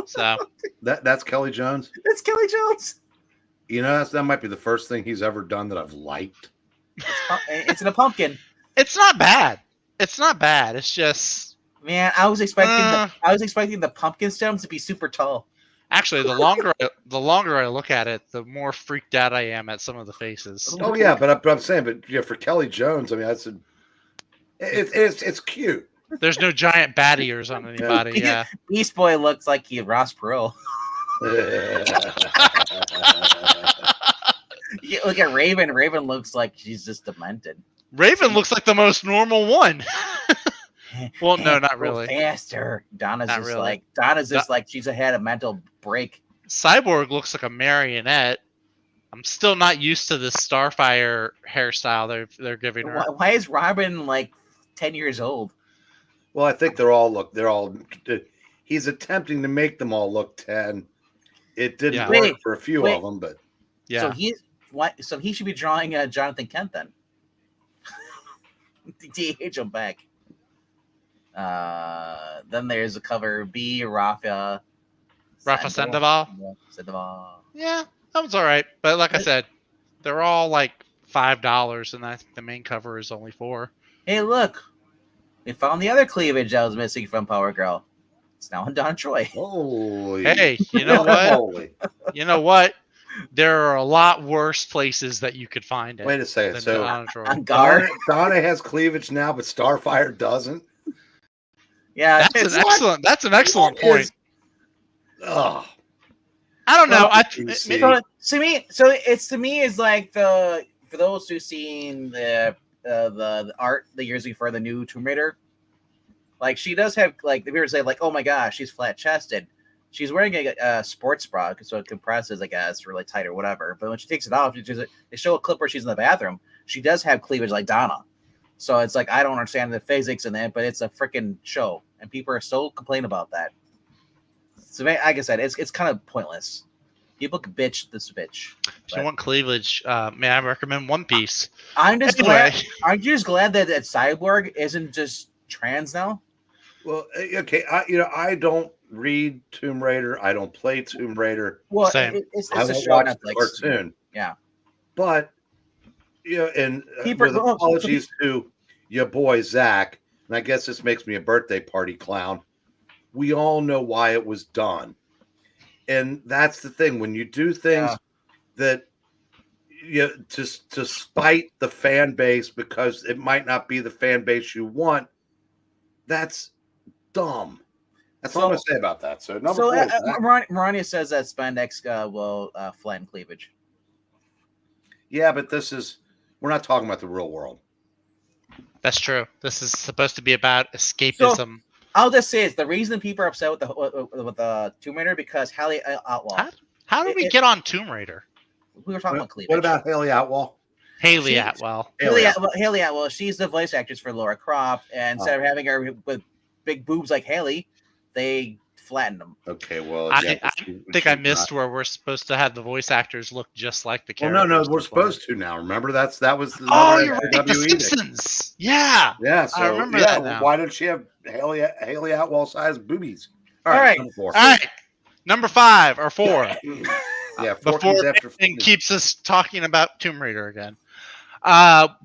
So that's Kelly Jones. That's Kelly Jones. You know, that might be the first thing he's ever done that I've liked. It's in a pumpkin. It's not bad. It's not bad. It's just, man, I was expecting the pumpkin stems to be super tall. Actually, the longer I look at it, the more freaked out I am at some of the faces. Oh yeah, but I'm saying, but yeah, for Kelly Jones, I mean, it's cute. There's no giant bat ears on anybody. Yeah, Beast Boy looks like Ross Perot. Look at Raven. Raven looks like she's just demented. Raven looks like the most normal one. Well, no, not really. Faster. Donna's not just really. like she's had a mental break. Cyborg looks like a marionette. I'm still not used to this Starfire hairstyle they're giving her. Why is Robin like 10 years old? Well, I think he's attempting to make them all look 10. It didn't work for a few of them, but yeah. So he should be drawing Jonathan Kent then. DH him back. Then there's a cover B, Rafa Sandoval. Yeah, that was all right. But like I said, they're all like $5, and I think the main cover is only $4. Hey, look. We found the other cleavage that was missing from Power Girl. It's now in Don Troy. Holy. Hey, you know what? You know what? There are a lot worse places that you could find it. Wait a second. So Donna has cleavage now, but Starfire doesn't? Yeah, that's an excellent point. Oh, I don't know. To me, it's like for those who've seen the art the years before the new Tomb Raider, like she does have like the viewers say like, oh my gosh, she's flat chested. She's wearing a sports bra, so it compresses, I guess, really tight or whatever. But when she takes it off, they show a clip where she's in the bathroom. She does have cleavage like Donna. So it's like, I don't understand the physics in that, but it's a freaking show. And people are so complaining about that. So like I said, it's kind of pointless. People can bitch this bitch. If you want cleavage, may I recommend One Piece? I'm just glad. Aren't you just glad that Cyborg isn't just trans now? Well, okay. I don't read Tomb Raider. I don't play Tomb Raider. Well, same. It's I a won't show watch on the Netflix. cartoon. Yeah. But, and with apologies to your boy, Zach, and I guess this makes me a birthday party clown, we all know why it was done. And that's the thing. When you do things that just to spite the fan base because it might not be the fan base you want, that's dumb. That's all I'm going to say about that. So, Marania says that spandex will flatten cleavage. Yeah, but we're not talking about the real world. That's true. This is supposed to be about escapism. So, I'll just say it's the reason people are upset with the Tomb Raider because Haley Atwell. How did we get on Tomb Raider? We were talking about cleavage. What about Haley Atwell? Haley Atwell. Haley Atwell. She's the voice actress for Laura Croft, and instead of having her with big boobs like Haley, they flattened them. Okay, well, I think I missed where we're supposed to have the voice actors look just like the Well, characters. no, we're before. supposed to now. Remember, that was the Oh, you're right. The WWE thing. Simpsons. Yeah. Yeah, so I remember that now. why don't she have Haley Atwell sized boobies? All right. Number 4. All right. Number 5 or 4. Yeah, 4 Before comes after and keeps us talking about Tomb Raider again.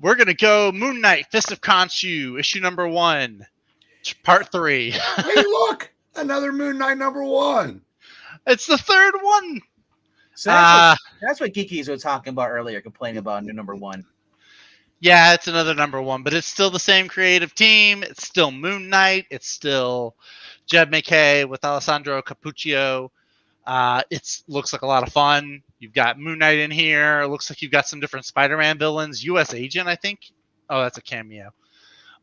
We're gonna go Moon Knight, Fist of Khonshu, issue number 1, part 3. Hey, look, another Moon Knight number 1. It's the third one. So that's what Geekies was talking about earlier, complaining about new number 1. Yeah, it's another number 1, but it's still the same creative team. It's still Moon Knight. It's still Jed McKay with Alessandro Capuccio. It looks like a lot of fun. You've got Moon Knight in here. It looks like you've got some different Spider-Man villains. U.S. Agent, I think. Oh, that's a cameo.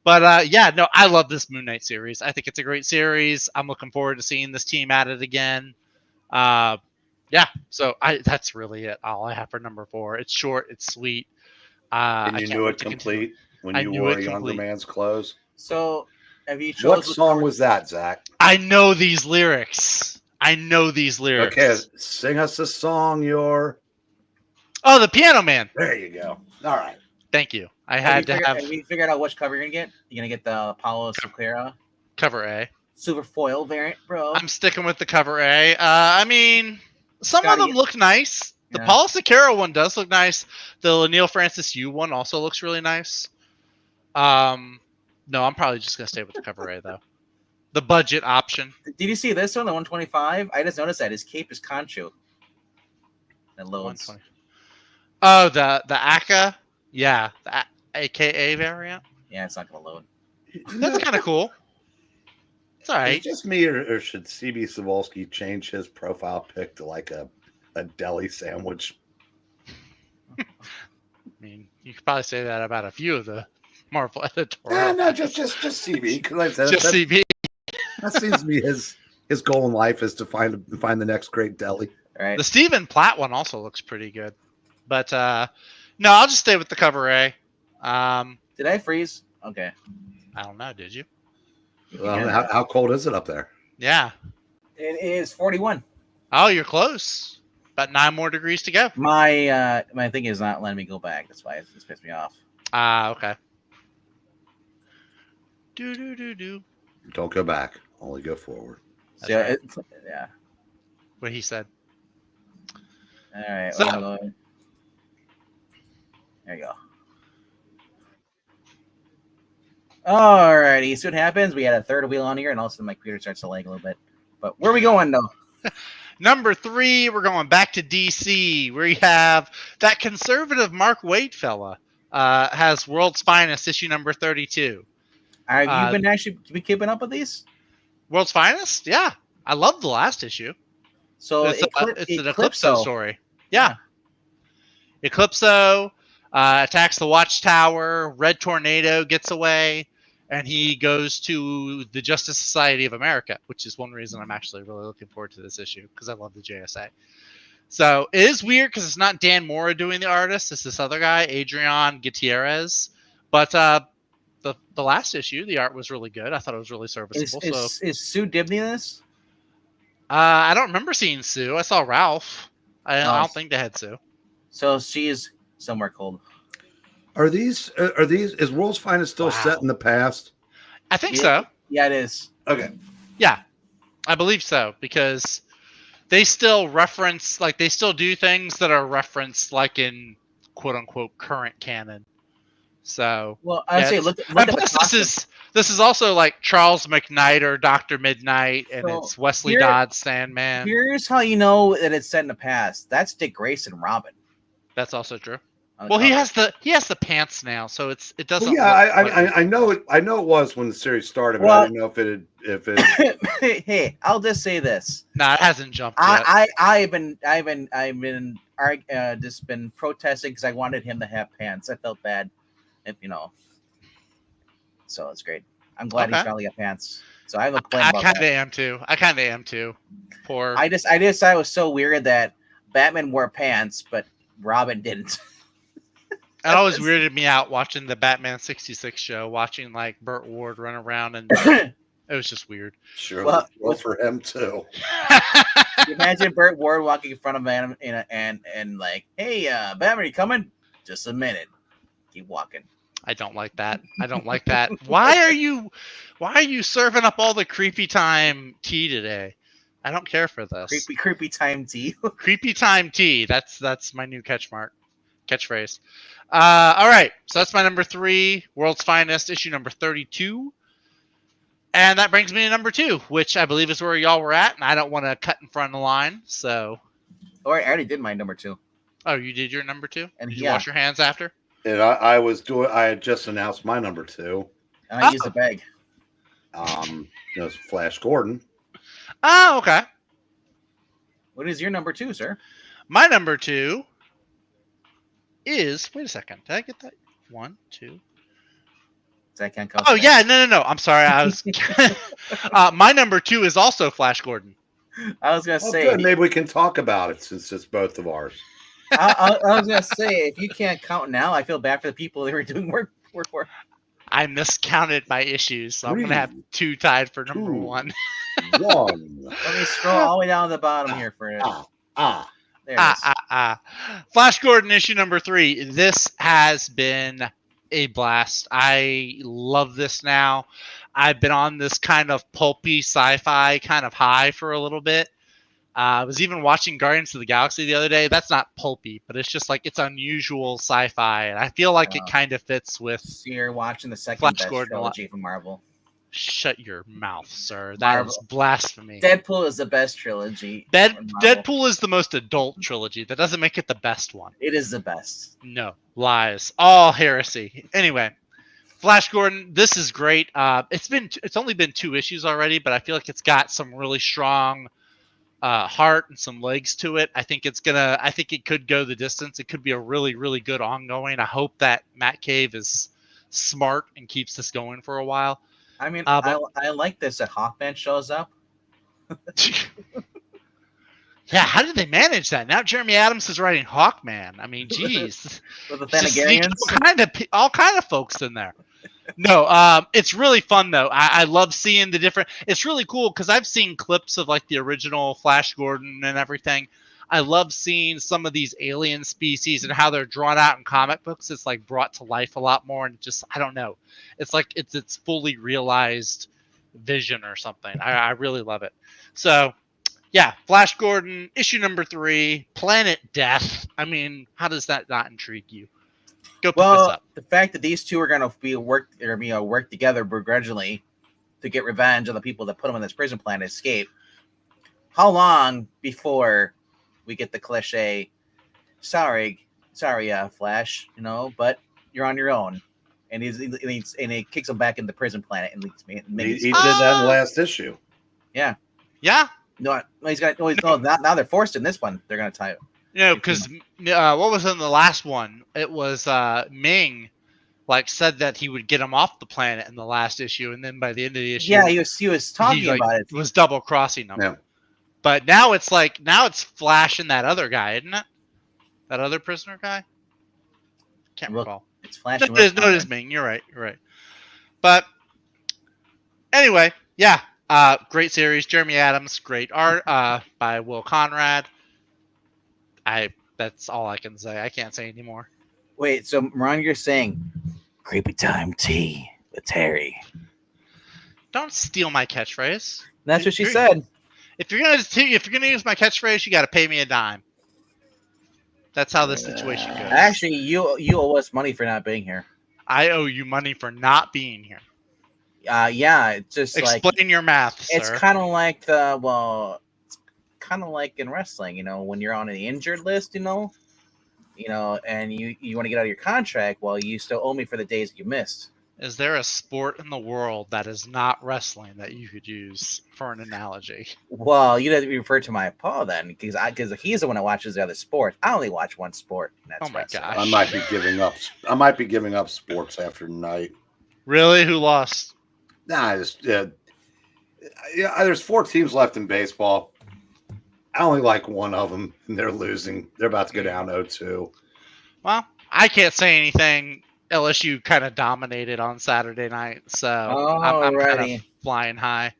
But yeah, no, I love this Moon Knight series. I think it's a great series. I'm looking forward to seeing this team at it again. Yeah, so that's really it. All I have for number 4. It's short. It's sweet. And you knew it complete when you wore a younger man's clothes. So, have you chosen what song was that, Zach? I know these lyrics. Okay, sing us a song. Oh, the Piano Man. There you go. All right. Thank you. Have you figured out which cover you're gonna get? You're gonna get the Apollo Supera cover A, Super Foil variant, bro. I'm sticking with the cover A. I mean, some of them look nice. The Paulo Siqueira one does look nice. The Laniel Francis Yu one also looks really nice. No, I'm probably just gonna stay with the cover A though. The budget option. Did you see this one, the 125? I just noticed that his cape is Conchu. That loads. Oh, the AKA, yeah, the AKA variant. Yeah, it's not gonna load. That's kind of cool. It's all right. Is it just me, or should CB Cebulski change his profile pic to like a deli sandwich? I mean, you could probably say that about a few of the Marvel editorial. No, just CB. Because just CB. That seems to be his goal in life, is to find the next great deli. All right. The Stephen Platt one also looks pretty good, but no, I'll just stay with the cover A. Did I freeze? Okay. I don't know. Did you? Well, how cold is it up there? Yeah. It is 41. Oh, you're close. About 9 more degrees to go. My thing is not letting me go back. That's why it's pissed me off. Okay. Do. Don't go back. Only go forward. That's So, right. Yeah. What he said. All right. So- There you go. All righty. See what happens. We had a third wheel on here, and all of a sudden my computer starts to lag a little bit. But where are we going, though? Number 3, we're going back to DC, where you have that conservative Mark Waid fella. Has World's Finest issue number 32. Have you been keeping up with these? World's Finest? Yeah. I love the last issue. So It's an Eclipso story. Yeah. Eclipso attacks the Watchtower. Red Tornado gets away. And he goes to the Justice Society of America, which is one reason I'm actually really looking forward to this issue, because I love the JSA. So it is weird because it's not Dan Mora doing the artist. It's this other guy, Adrian Gutierrez. But the last issue, the art was really good. I thought it was really serviceable. Is Sue Dibney in this? I don't remember seeing Sue. I saw Ralph. I don't think they had Sue. So she is somewhere cold. Is World's Finest still set in the past? I think so. Yeah, it is. Okay. Yeah, I believe so, because they still reference, like, they still do things that are referenced, like, in quote unquote current canon. So, well, I'd say look at this is also like Charles McKnight or Dr. Midnight, and it's Wesley Dodds Sandman. Here's how you know that it's set in the past. That's Dick Grayson Robin. That's also true. Well, he has the pants now, so it doesn't. Well, yeah, I know it. I know it was when the series started, but I didn't know if it. Hey, I'll just say this. No, it hasn't jumped yet. I've been just been protesting because I wanted him to have pants. I felt bad, So it's great. I'm glad he's finally got pants. So I have no complaint about that. I kind of am too. Poor. I just thought it was so weird that Batman wore pants, but Robin didn't. It always weirded me out watching the Batman 66 show, watching like Burt Ward run around and It was just weird. Sure, Well, for him too. Imagine Burt Ward walking in front of him and like, hey, Batman, are you coming? Just a minute. Keep walking. I don't like that. I don't like that. Why are you serving up all the creepy time tea today? I don't care for this. Creepy time tea. Creepy time tea. That's my new catchphrase. All right. So that's my number 3, World's Finest, issue number 32. And that brings me to number 2, which I believe is where y'all were at, and I don't want to cut in front of the line. So, Oh, I already did my number 2. oh, you did your number 2? And Did you wash your hands after? And I had just announced my number 2. And I used the bag. It was Flash Gordon. Oh, okay. What is your number 2, sir? My number 2 is. Wait a second. Did I get that? 1, 2. That can't count. Oh yeah, no. I'm sorry. I was. My number 2 is also Flash Gordon. I was gonna say. Good. Maybe we can talk about it since it's both of ours. I was gonna say, if you can't count now, I feel bad for the people they were doing work for. I miscounted my issues, so I'm gonna have 2 tied for number 1. 1. Let me scroll all the way down to the bottom here for it. There it is. Flash Gordon issue number 3. This has been a blast. I love this now. I've been on this kind of pulpy sci-fi kind of high for a little bit. I was even watching Guardians of the Galaxy the other day. That's not pulpy, but it's just like it's unusual sci-fi, and I feel like it kind of fits with. So you're watching the second Flash best Gordon trilogy from Marvel. Shut your mouth, sir. That Marvel. is blasphemy. Deadpool is the best trilogy. Deadpool is the most adult trilogy. That doesn't make it the best one. It is the best. No, lies. All heresy. Anyway, Flash Gordon, this is great. It's only been 2 issues already, but I feel like it's got some really strong heart and some legs to it. I think it could go the distance. It could be a really, really good ongoing. I hope that Matt Cave is smart and keeps this going for a while. I mean, I like this that Hawkman shows up. Yeah, how did they manage that? Now Jeremy Adams is writing Hawkman. I mean, geez. With the Just sneak Thanagarians. all kind of folks in there. No, it's really fun though. I love seeing the different. It's really cool because I've seen clips of like the original Flash Gordon and everything. I love seeing some of these alien species and how they're drawn out in comic books. It's like brought to life a lot more, and just I don't know. It's like it's fully realized vision or something. I really love it. So yeah, Flash Gordon issue number 3, Planet Death. I mean, how does that not intrigue you? Go pick this up. The fact that these two are going to work together begrudgingly to get revenge on the people that put them on this prison planet escape. How long before we get the cliche? Sorry, Flash. But you're on your own, and he kicks him back in the prison planet and he did that in the last issue. Yeah. No, he's got. No, now they're forced in this one. They're going to tie it. Because what was in the last one? It was Ming, said that he would get him off the planet in the last issue, and then by the end of the issue, yeah, he was talking about it. Was double crossing them. Yeah. But now it's Flash and that other guy, isn't it? That other prisoner guy. Can't recall. It's Flash. No, it is Ming. You're right. But anyway, yeah. Great series. Jeremy Adams. Great art by Will Conrad. That's all I can say. I can't say anymore. Wait, so Ron, you're saying creepy time tea with Terry. Don't steal my catchphrase. That's what she said. If you're gonna use my catchphrase, you got to pay me a dime. That's how this situation goes. Actually, you owe us money for not being here. I owe you money for not being here. Yeah, it's just explain your math, sir. It's kind of like it's kind of like in wrestling, when you're on an injured list, and you want to get out of your contract, well, you still owe me for the days that you missed. Is there a sport in the world that is not wrestling that you could use for an analogy? Well, you'd have to refer to my pa then, because he's the one that watches the other sports. I only watch one sport. And that's wrestling. Gosh! I might be giving up sports after tonight. Really? Who lost? Nah, there's 4 teams left in baseball. I only like one of them, and they're losing. They're about to go down 0-2. Well, I can't say anything LSU kind of dominated on Saturday night, so I'm kind of Alrighty. flying high.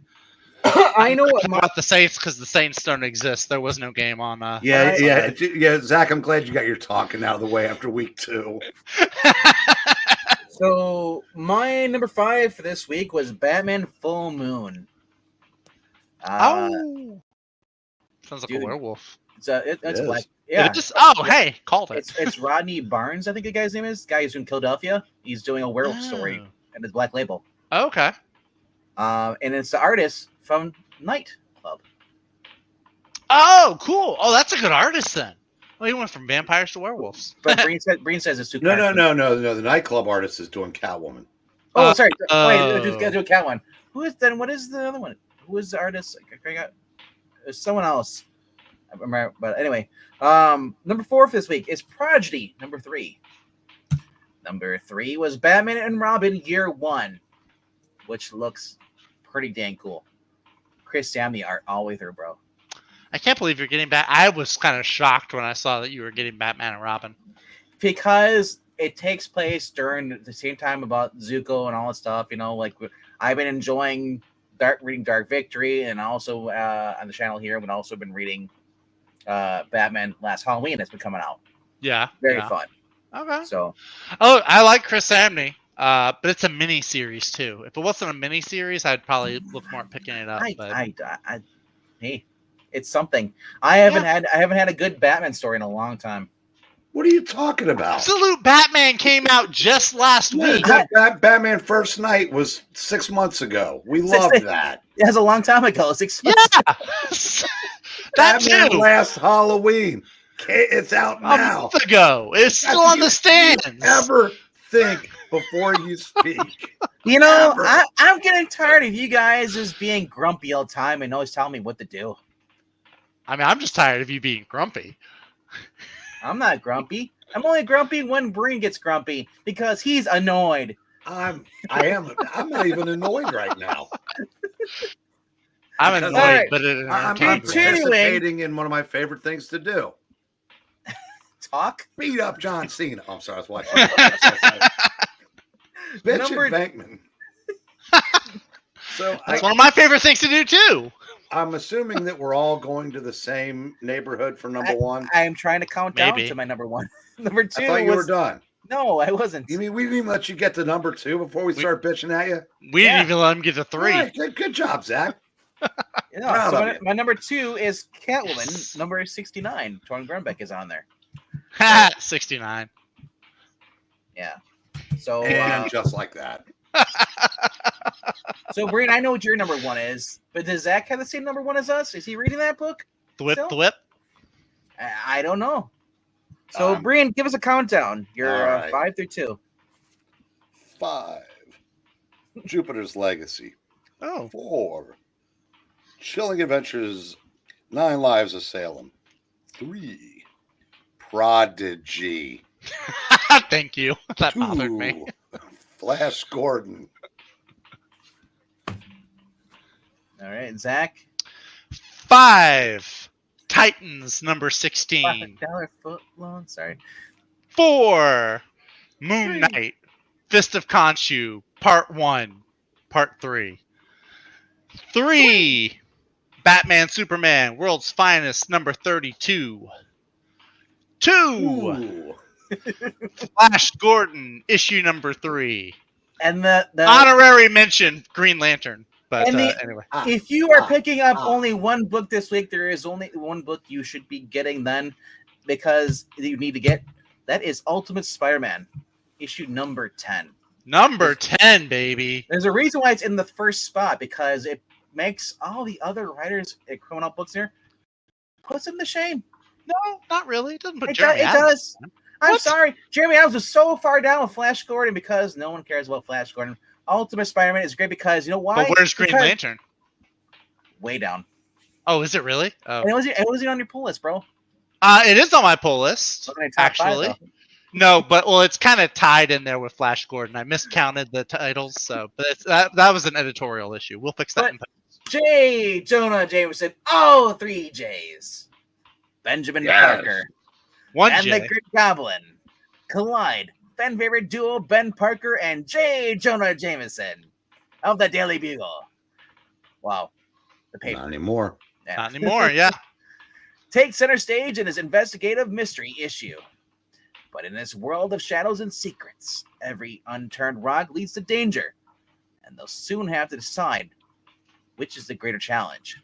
I know what about the Saints because the Saints don't exist. There was no game on. Yeah, Zach. I'm glad you got your talking out of the way after week 2. So my number 5 for this week was Batman Full Moon. Sounds like dude, a werewolf. It's black. Yeah. It is? Oh, hey, called it. It's Rodney Barnes, I think the guy's name is. Guy who's in Philadelphia. He's doing a werewolf story and his Black Label. Okay. And it's the artist from Night Club. Oh, cool. Oh, that's a good artist then. Well, he went from vampires to werewolves. But Breen says it's super. No. The nightclub artist is doing Catwoman. Oh, sorry. Wait, do a cat one. Who is then? What is the other one? Who is the artist? There's someone else. I remember, but anyway, number 4 for this week is Prodigy. Number 3. Number 3 was Batman and Robin Year 1, which looks pretty dang cool. Chris Sam the art all the way through, bro. I can't believe you're getting back. I was kind of shocked when I saw that you were getting Batman and Robin. Because it takes place during the same time about Zuko and all that stuff. You know, like I've been enjoying reading Dark Victory, and also on the channel here, we've also been reading Batman Last Halloween that's been coming out. Yeah. Very fun. Okay. So. Oh, I like Chris Samney. But it's a mini series too. If it wasn't a mini series, I'd probably look more at picking it up. Hey, it's something. I haven't had a good Batman story in a long time. What are you talking about? Absolute Batman came out just last week. Batman First Night was 6 months ago. We loved that. It was a long time ago. 6 months. Yeah. Batman Last Halloween. It's out now. A month ago. It's still on the stands. Ever think before you speak? You know, I'm getting tired of you guys just being grumpy all the time and always telling me what to do. I mean, I'm just tired of you being grumpy. I'm not grumpy. I'm only grumpy when Breen gets grumpy because he's annoyed. I'm not even annoyed right now. I'm annoyed, but I'm participating in one of my favorite things to do. Talk? Beat up John Cena. Oh, I'm sorry, I was watching. Bitch and Bankman. So that's one of my favorite things to do too. I'm assuming that we're all going to the same neighborhood for number 1. I'm trying to count down to my number 1. Number 2 I thought you were done. No, I wasn't. You mean we didn't even let you get to number 2 before we start bitching at you? We didn't even let him get to 3. Right, good job, Zach. So my number 2 is Catwoman, number 69. Torn Grunbeck is on there. 69. Yeah. So and just like that. So Breen, I know what your number 1 is, but does Zach have the same number 1 as us? Is he reading that book? The Whip? I don't know. So Breen, give us a countdown. You're 5 through 2. 5. Jupiter's Legacy. 4. Chilling Adventures, 9 Lives of Salem. 3. Prodigy. Thank you. That bothered me. Flash Gordon. All right, Zach. 5. Titans, number 16. $5 footlong. Sorry. 4. Moon Knight, Fist of Khonshu, Part 1, Part 3. 3. Batman Superman, World's Finest, number 32. 2. Flash Gordon, issue number 3. And the honorary mention, Green Lantern. But anyway, if you are picking up only one book this week, there is only one book you should be getting then, because you need to get. That is Ultimate Spider-Man, issue number 10. Number 10, baby. There's a reason why it's in the first spot, because it makes all the other writers coming out books here puts them to shame. No, not really. It doesn't put it Jeremy Adams. It does. I'm sorry. Jeremy Adams was so far down with Flash Gordon because no one cares about Flash Gordon. Ultimate Spider-Man is great because you know why? But where's Green Lantern? Way down. Oh, is it really? Oh. And it wasn't on your pull list, bro. It is on my pull list, actually. No, but it's kind of tied in there with Flash Gordon. I miscounted the titles, so but that was an editorial issue. We'll fix that. J. Jonah Jameson. Oh, 3 J's. Benjamin Parker. 1 and J. the Green Goblin collide fan favorite duo Ben Parker and J. Jonah Jameson of the Daily Bugle. Wow. The paper. Not anymore. Yeah. Not anymore. Yeah. Take center stage in his investigative mystery issue. But in this world of shadows and secrets, every unturned rock leads to danger, and they'll soon have to decide which is the greater challenge: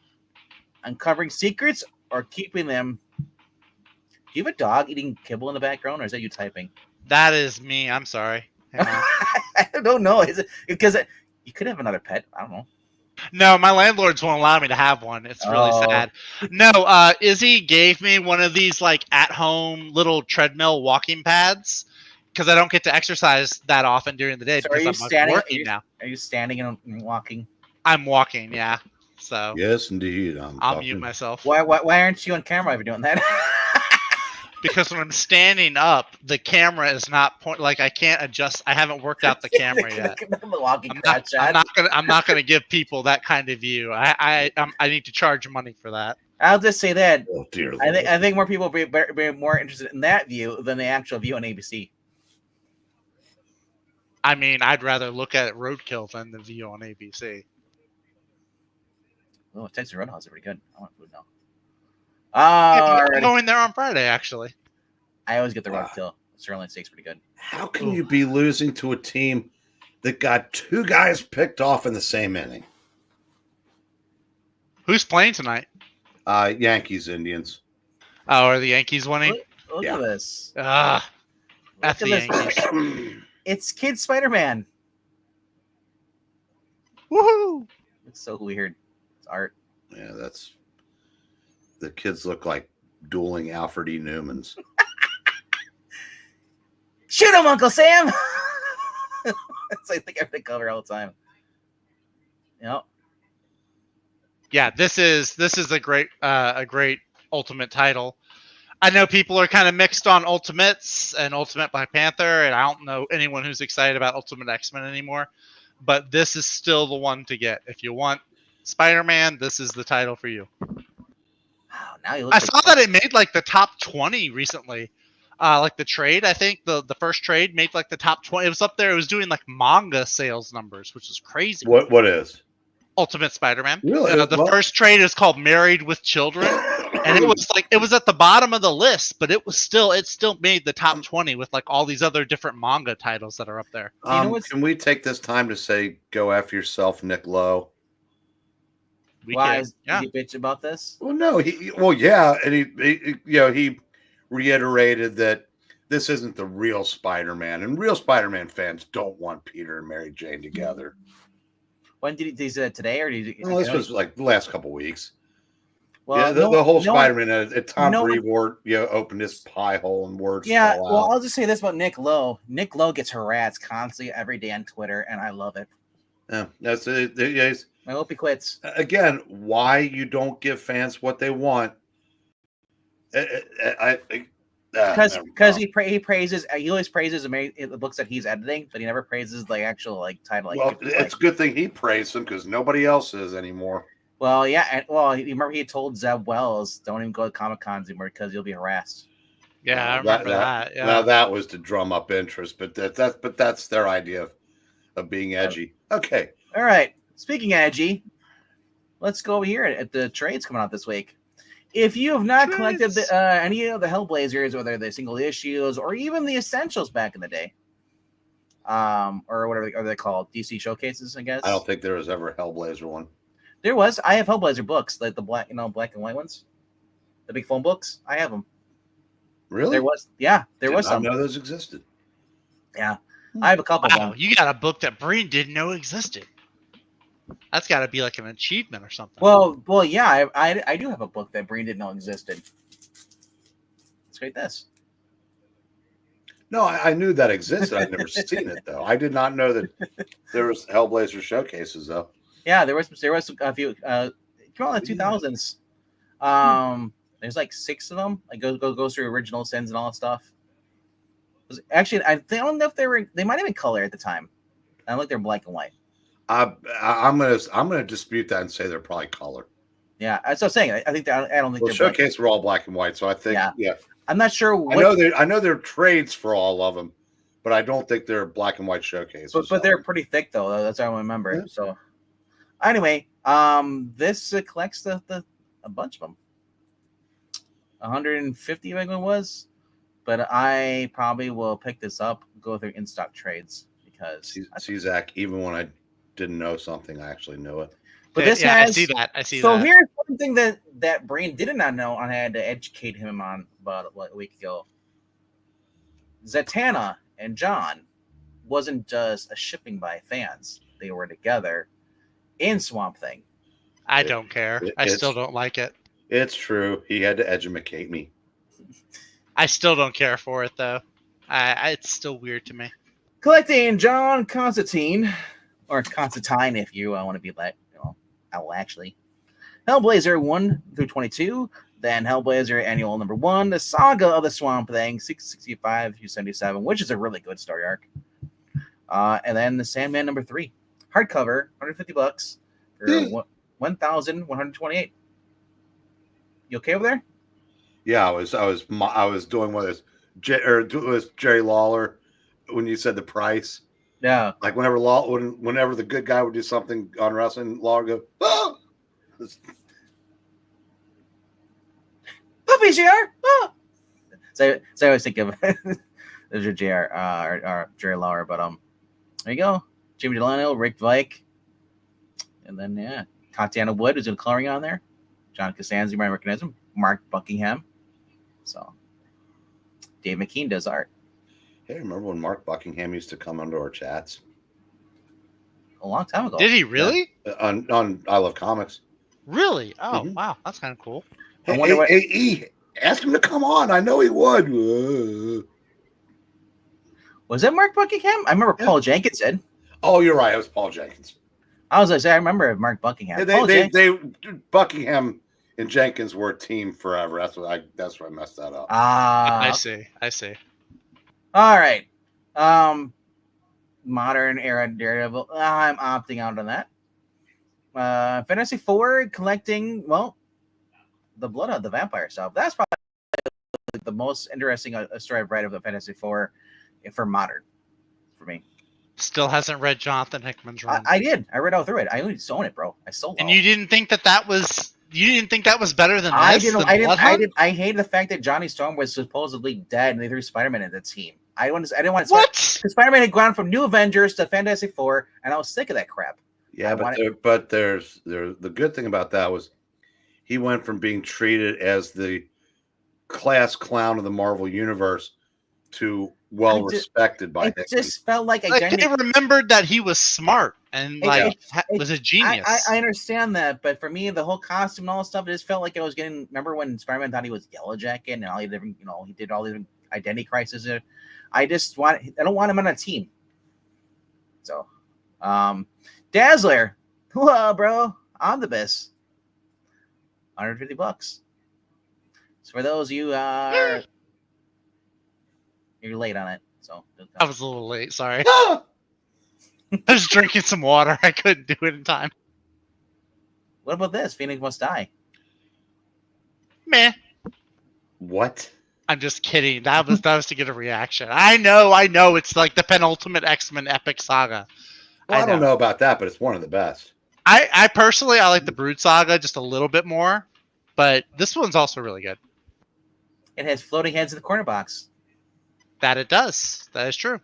uncovering secrets or keeping them. Do you have a dog eating kibble in the background, or is that you typing? That is me. I'm sorry. Hang on. I don't know. Is it because you could have another pet? I don't know. No, my landlords won't allow me to have one. It's really sad. No, Izzy gave me one of these like at-home little treadmill walking pads because I don't get to exercise that often during the day So are because you I'm standing? working now. Are you standing and walking? I'm walking, yeah. So Yes, indeed. I'll mute myself. Why aren't you on camera if you're doing that? Because when I'm standing up, the camera is not like I can't adjust. I haven't worked out the camera yet. I'm not gonna give people that kind of view. I need to charge money for that. I'll just say that. Oh, dear I think more people will be more interested in that view than the actual view on ABC. I mean, I'd rather look at Roadkill than the view on ABC. Oh, Texas Roadhouse is pretty good. I want food now. I'm going there on Friday, actually. I always get the Roadkill. Sirloin steak's pretty good. How can you be losing to a team that got two guys picked off in the same inning? Who's playing tonight? Yankees, Indians. Oh, are the Yankees winning? Look at this. F the this. Yankees. It's Kid Spider-Man. Woohoo! It's so weird. It's art. Yeah, the kids look like dueling Alfred E. Newmans. Shoot him, Uncle Sam! That's I think I cover all the time. Yep. Yeah, this is a great Ultimate title. I know people are kind of mixed on Ultimates and Ultimate Black Panther, and I don't know anyone who's excited about Ultimate X-Men anymore. But this is still the one to get. If you want Spider-Man, this is the title for you. Wow, now you look. I saw that it made like the top 20 recently. Like the trade, I think the first trade made like the top 20. It was up there. It was doing like manga sales numbers, which is crazy. What is Ultimate Spider-Man? Really? The first trade is called Married with Children, and it was at the bottom of the list, but it still made the top 20 with like all these other different manga titles that are up there. Can we take this time to say go after yourself, Nick Lowe? Why is he bitch about this? Well, no, and he reiterated that this isn't the real Spider-Man, and real Spider-Man fans don't want Peter and Mary Jane together. When did he say that today, or did he? Well, this was like the last couple weeks. Well, yeah, the whole Spider-Man. Tom Brevoort, opened his pie hole and words. Yeah, well, I'll just say this about Nick Lowe. Nick Lowe gets harassed constantly every day on Twitter, and I love it. Yeah, that's it. I hope he quits. Again, why you don't give fans what they want? Because he praises. He always praises the books that he's editing, but he never praises the actual title. Well, it's a good thing he praised them because nobody else is anymore. Well, yeah, and remember he told Zeb Wells, "Don't even go to Comic Cons anymore because you'll be harassed." Yeah, I remember that. Yeah. Now that was to drum up interest, but that's their idea of being edgy. Okay. All right. Speaking of edgy, let's go over here at the trades coming out this week. If you have not collected any of the Hellblazers, whether they're single issues or even the Essentials back in the day, or whatever are they called, DC showcases, I guess. I don't think there was ever a Hellblazer one. There was. I have Hellblazer books, like the black and white ones, the big phone books. I have them. Really? There was. Yeah, there was some. I know those existed. Yeah, I have a couple. Wow, of them. You got a book that Breen didn't know existed. That's got to be like an achievement or something. Well, yeah, I do have a book that Breen didn't know existed. Let's read this. No, I knew that existed. I'd never seen it though. I did not know that there was Hellblazer showcases though. Yeah, there was a few. Came out in the 2000s. There's like 6 of them. Like goes through original sins and all that stuff. Actually, I don't know if they might have been color at the time. I don't think they're black and white. I'm gonna dispute that and say they're probably color. Yeah, that's what I'm saying. I think I don't think they're showcase were all black and white. So I think yeah. I'm not sure. I know there are trades for all of them, but I don't think they're black and white showcases. But they're pretty thick though. That's all I remember. Yeah. So anyway, this collects a bunch of them. 150 I think it was, but I probably will pick this up, go through in stock trades because see Zach. Even when I didn't know something, I actually knew it. But this yeah, has, I see that. I see so that. here's one thing that Brain did not know, and I had to educate him on about a week ago. Zatanna and John wasn't just a shipping by fans; they were together in Swamp Thing. I don't care. I still don't like it. It's true. He had to educate me. I still don't care for it though. It's still weird to me. Collecting John Constantine, or Constantine, if you want to be like, actually. Hellblazer 1 through 22, then Hellblazer Annual number 1, the Saga of the Swamp Thing, 665 through 77, which is a really good story arc. And then the Sandman number 3, hardcover, $150 for 1,128. You okay over there? Yeah, I was doing what is Jerry Lawler when you said the price. Yeah. Like whenever the good guy would do something on wrestling, Lawler go, oh! Puppy JR! Oh! So I always think of there's your JR or Jerry Lawler, but there you go. Jimmy Delano, Rick Vike, and then Tatiana Wood is in coloring on there. John Costanza, you might recognize him. Mark Buckingham. So Dave McKean does art. Hey, remember when Mark Buckingham used to come onto our chats? A long time ago. Did he really? Yeah. On I Love Comics. Really? Oh, wow. That's kind of cool. Hey, ask him to come on. I know he would. Was that Mark Buckingham? I remember Paul Jenkins did. Oh, you're right. It was Paul Jenkins. I was going to say, I remember Mark Buckingham. They Buckingham and Jenkins were a team forever. That's what I messed that up. I see. All right. Modern era Daredevil. I'm opting out on that. Fantasy 4 collecting, the blood of the vampire stuff. That's probably the most interesting story I've read of the Fantasy 4 for modern, for me. Still hasn't read Jonathan Hickman's run. I did. I read all through it. I only own it, bro. I sold it. And you didn't think that was better than this? I hated the fact that Johnny Storm was supposedly dead and they threw Spider-Man in the team. I didn't want what? Spider-Man had gone from New Avengers to Fantasy 4, and I was sick of that crap. Yeah, but there's the good thing about that was he went from being treated as the class clown of the Marvel universe to respected by. It just felt like they remembered that he was smart and was a genius. I understand that, but for me, the whole costume and all that stuff, it just felt like I was getting. Remember when Spider-Man thought he was Yellow Jacket and all he different, he did all these identity crises. I don't want him on a team. So, Dazzler, whoa, bro, omnibus, $150. So for those of you you're late on it, so I was a little late. Sorry, I was drinking some water. I couldn't do it in time. What about this? Phoenix Must Die. Meh. What? I'm just kidding. That was to get a reaction. I know. It's like the penultimate X-Men epic saga. Well, I don't know about that, but it's one of the best. I personally like the Brood saga just a little bit more, but this one's also really good. It has floating heads in the corner box. That it does. That is true.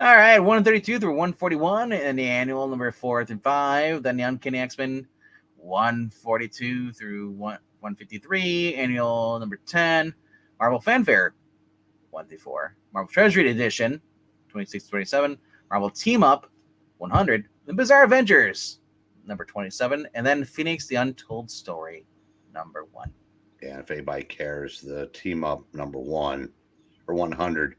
All right, 132 through 141, and the annual number 4 through 5. Then the Uncanny X-Men, 142 through 153, annual number 10. Marvel Fanfare, 1 through 4. Marvel Treasury Edition, 26 to 27. Marvel Team Up, 100. The Bizarre Avengers, number 27. And then Phoenix, The Untold Story, number 1. Yeah, if anybody cares, the Team Up number 1 or 100,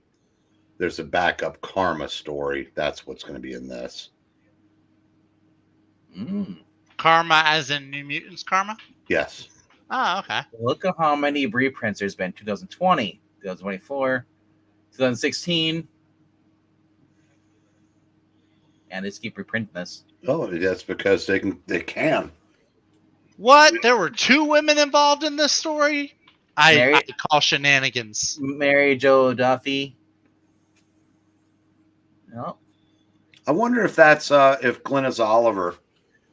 there's a backup Karma story. That's what's going to be in this. Karma as in New Mutants Karma? Yes. Oh, okay. Look at how many reprints there's been. 2020, 2024, 2016. And they just keep reprinting this. Oh, that's because they can. What? There were 2 women involved in this story? I call shenanigans. Mary Jo Duffy No, I wonder if that's if Glennis Oliver.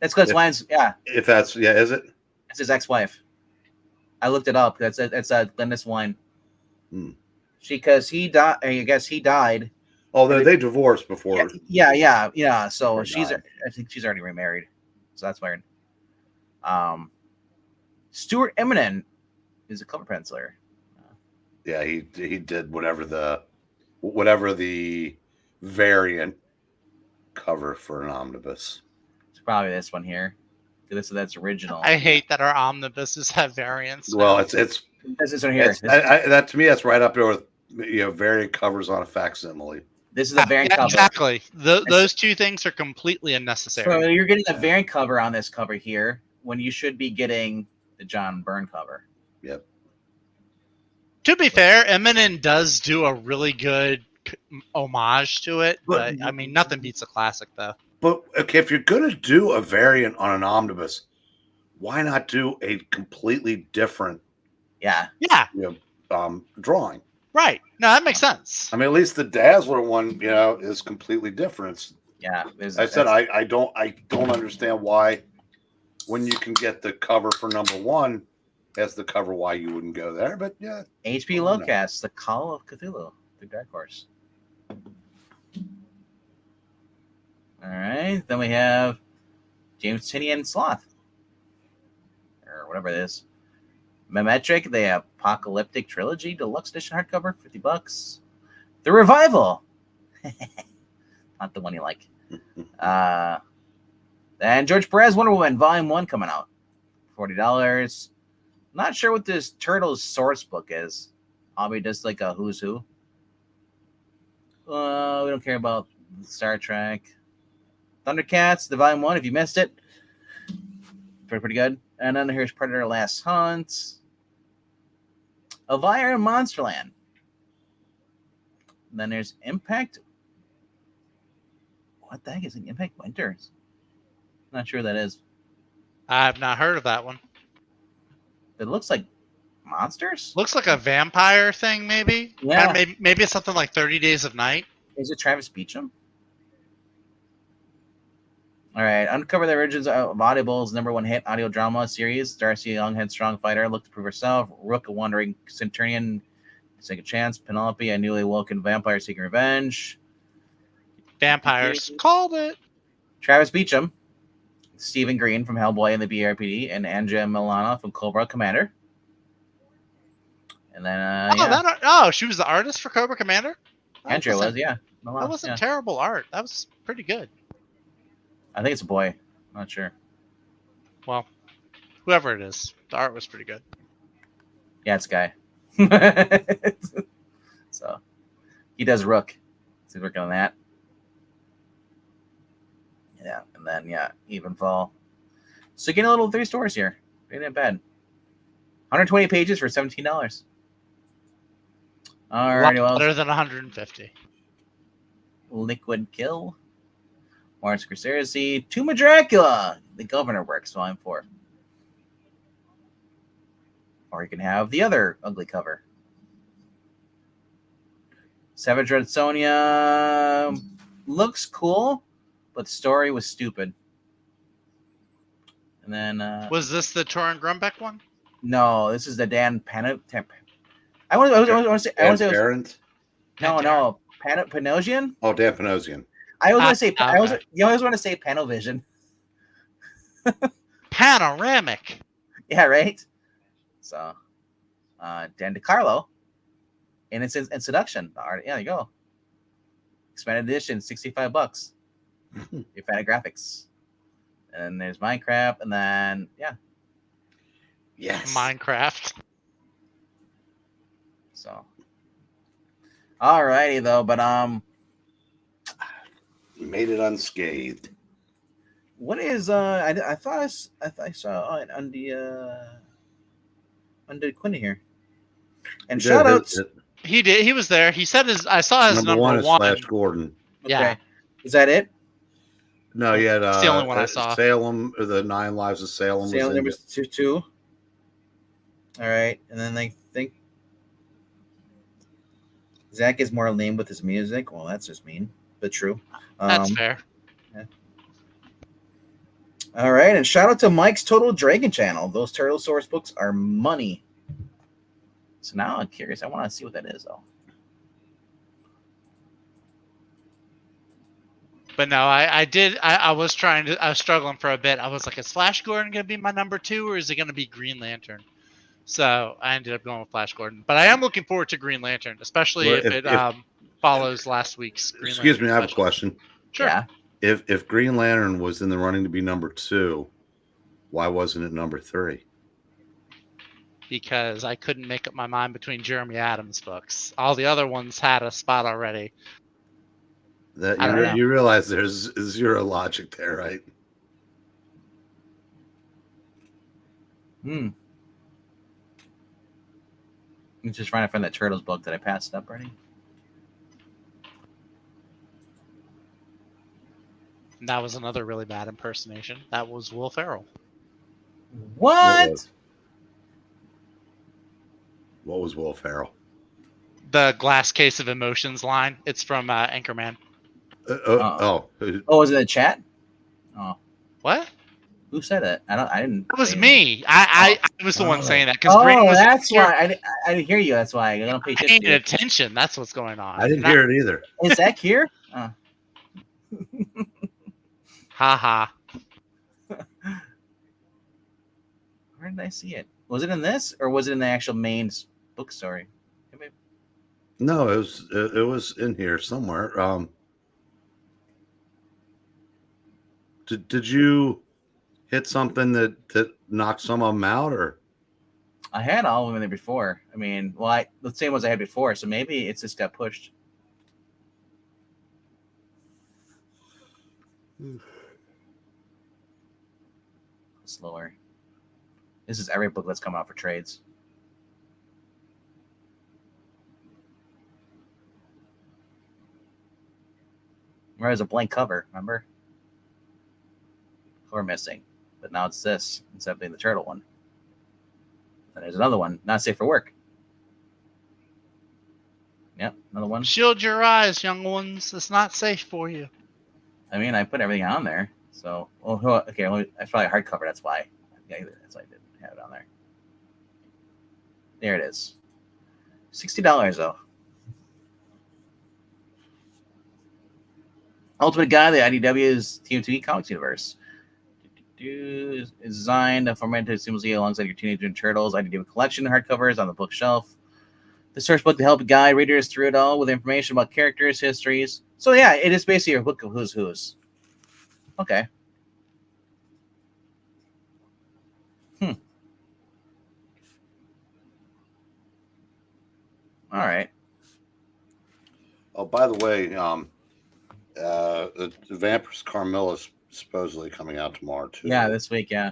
that's because Wine's. Yeah, If that's is it? it's his ex-wife. I looked it up. That's Glennis Wine. Hmm. Because he died. I guess he died. Oh, they divorced before. Yeah. So Before she's. died. I think she's already remarried. So that's weird. Stuart Eminem is a cover penciler. Yeah, he did whatever the variant cover for an omnibus. It's probably this one here. That's original. I hate that our omnibuses have variants. Well, now. it's This one here. that to me that's right up there with variant covers on a facsimile. This is the variant Yeah, cover. exactly. Those two things are completely unnecessary. So you're getting the variant cover on this cover here when you should be getting the John Byrne cover. Yep. To be fair, Eminem does do a really good homage to it, but I mean, nothing beats a classic though. But okay, if you're gonna do a variant on an omnibus, why not do a completely different Yeah. drawing? Right. No, that makes sense. I mean, at least the Dazzler one, is completely different. Yeah. I don't understand why, when you can get the cover for number one as the cover, why you wouldn't go there. But yeah, H.P. Lovecast, The Call of Cthulhu, the Dark Horse. All right. Then we have James Tinian Sloth, or whatever it is. Memetric, the Apocalyptic Trilogy Deluxe Edition hardcover, $50. The Revival, not the one you like. And George Perez Wonder Woman Volume 1 coming out, $40. Not sure what this Turtles source book is. Probably just like a who's who. We don't care about Star Trek. Thundercats, the Volume 1, if you missed it. Pretty good. And then here's Predator Last Hunt. Elvira and Monsterland. And then there's Impact. What the heck is it? Impact Winters? Not sure what that is. I have not heard of that one. It looks like monsters. Looks like a vampire thing, maybe. Yeah. Maybe it's something like 30 Days of Night. Is it Travis Beecham? All right, uncover the origins of Audible's #1 hit audio drama series. Darcy, a young, headstrong fighter, looked to prove herself. Rook, a wandering centurion, second chance. Penelope, a newly awoken vampire seeking revenge. Vampires. Called it. Travis Beecham, Stephen Green from Hellboy and the BRPD, and Anja Milana from Cobra Commander. And then, she was the artist for Cobra Commander? Anja was, yeah. That wasn't terrible art. That was pretty good. I think it's a boy. I'm not sure. Well, whoever it is, the art was pretty good. Yeah, it's a guy. So, he does Rook. So he's working on that. Yeah, and then, Evenfall. So, getting a little 3 stores here. Ain't that bad. 120 pages for $17. All right, well. Better than 150. Liquid Kill. Morris Conspiracy, Tomb of Dracula, The Governor Works, Volume 4. Or you can have the other ugly cover. Savage Red Sonja looks cool, but the story was stupid. And then was this the Torin Grumbeck one? No, this is the Dan Panosian. I want to say Panosian. Oh, Dan Panosian. I always want to say. You always want to say Panovision. Panoramic. Yeah, right. So, Dan DeCarlo, Innocence and Seduction. All right, yeah, there you go. Expanded edition, $65. Your fan of graphics. And there's Minecraft, and then yes, Minecraft. So, alrighty though, but you made it unscathed. What is I thought I saw it on the Quinn here. And shout outs. He did. He was there. He said I saw his number one. Flash Gordon. Yeah. Okay. Is that it? No, he had it's the only one I saw. Salem, or the 9 Lives of Salem. Salem number 2. All right, and then I think Zach is more lame with his music. Well, that's just mean. but true. That's fair. All right, and shout out to Mike's Total Dragon channel. Those Turtle Source books are money. So now I'm curious. I want to see what that is, though. But no, I was struggling for a bit. I was like, is Flash Gordon going to be my number 2, or is it going to be Green Lantern? So I ended up going with Flash Gordon. But I am looking forward to Green Lantern, especially Well, if it follows last week's Green Excuse Lantern me, I have a special. question. Sure. Yeah. If Green Lantern was in the running to be number 2, why wasn't it number 3? Because I couldn't make up my mind between Jeremy Adams books. All the other ones had a spot already. You realize there's zero logic there, right? I'm just trying to find that Turtles book that I passed up already. And that was another really bad impersonation. That was Will Ferrell. What? What was Will Ferrell? The glass case of emotions line. It's from Anchorman. Oh, was it in the chat? Oh, what? Who said it? I didn't. That was me. I was the one saying that because that's why I didn't hear you. That's why I don't pay attention. That's what's going on. I didn't hear it either. Is that here? Haha. Where did I see it? Was it in this, or was it in the actual main book story? No, it was in here somewhere. Did you hit something that knocked some of them out, or? I had all of them in there before. I mean, well, the same ones I had before, so maybe it's just got pushed. Slower. This is every book that's come out for trades. Where there's a blank cover, remember? Cover missing. But now it's this, instead of being the turtle one. And there's another one, not safe for work. Yep, another one. Shield your eyes, young ones. It's not safe for you. I mean, I put everything on there. So, okay, I probably hardcover. That's why. Yeah, that's why I didn't have it on there. There it is. $60 though. Ultimate Guy, the IDW's TMT Comics universe. Is designed and formatted seamlessly alongside your Teenage Mutant Turtles IDW collection hardcovers on the bookshelf. The source book to help guide readers through it all with information about characters, histories. So yeah, it is basically a book of who's who's. Okay. All right. Oh, by the way, the Vampir's Carmilla is supposedly coming out tomorrow too. Yeah, this week. Yeah.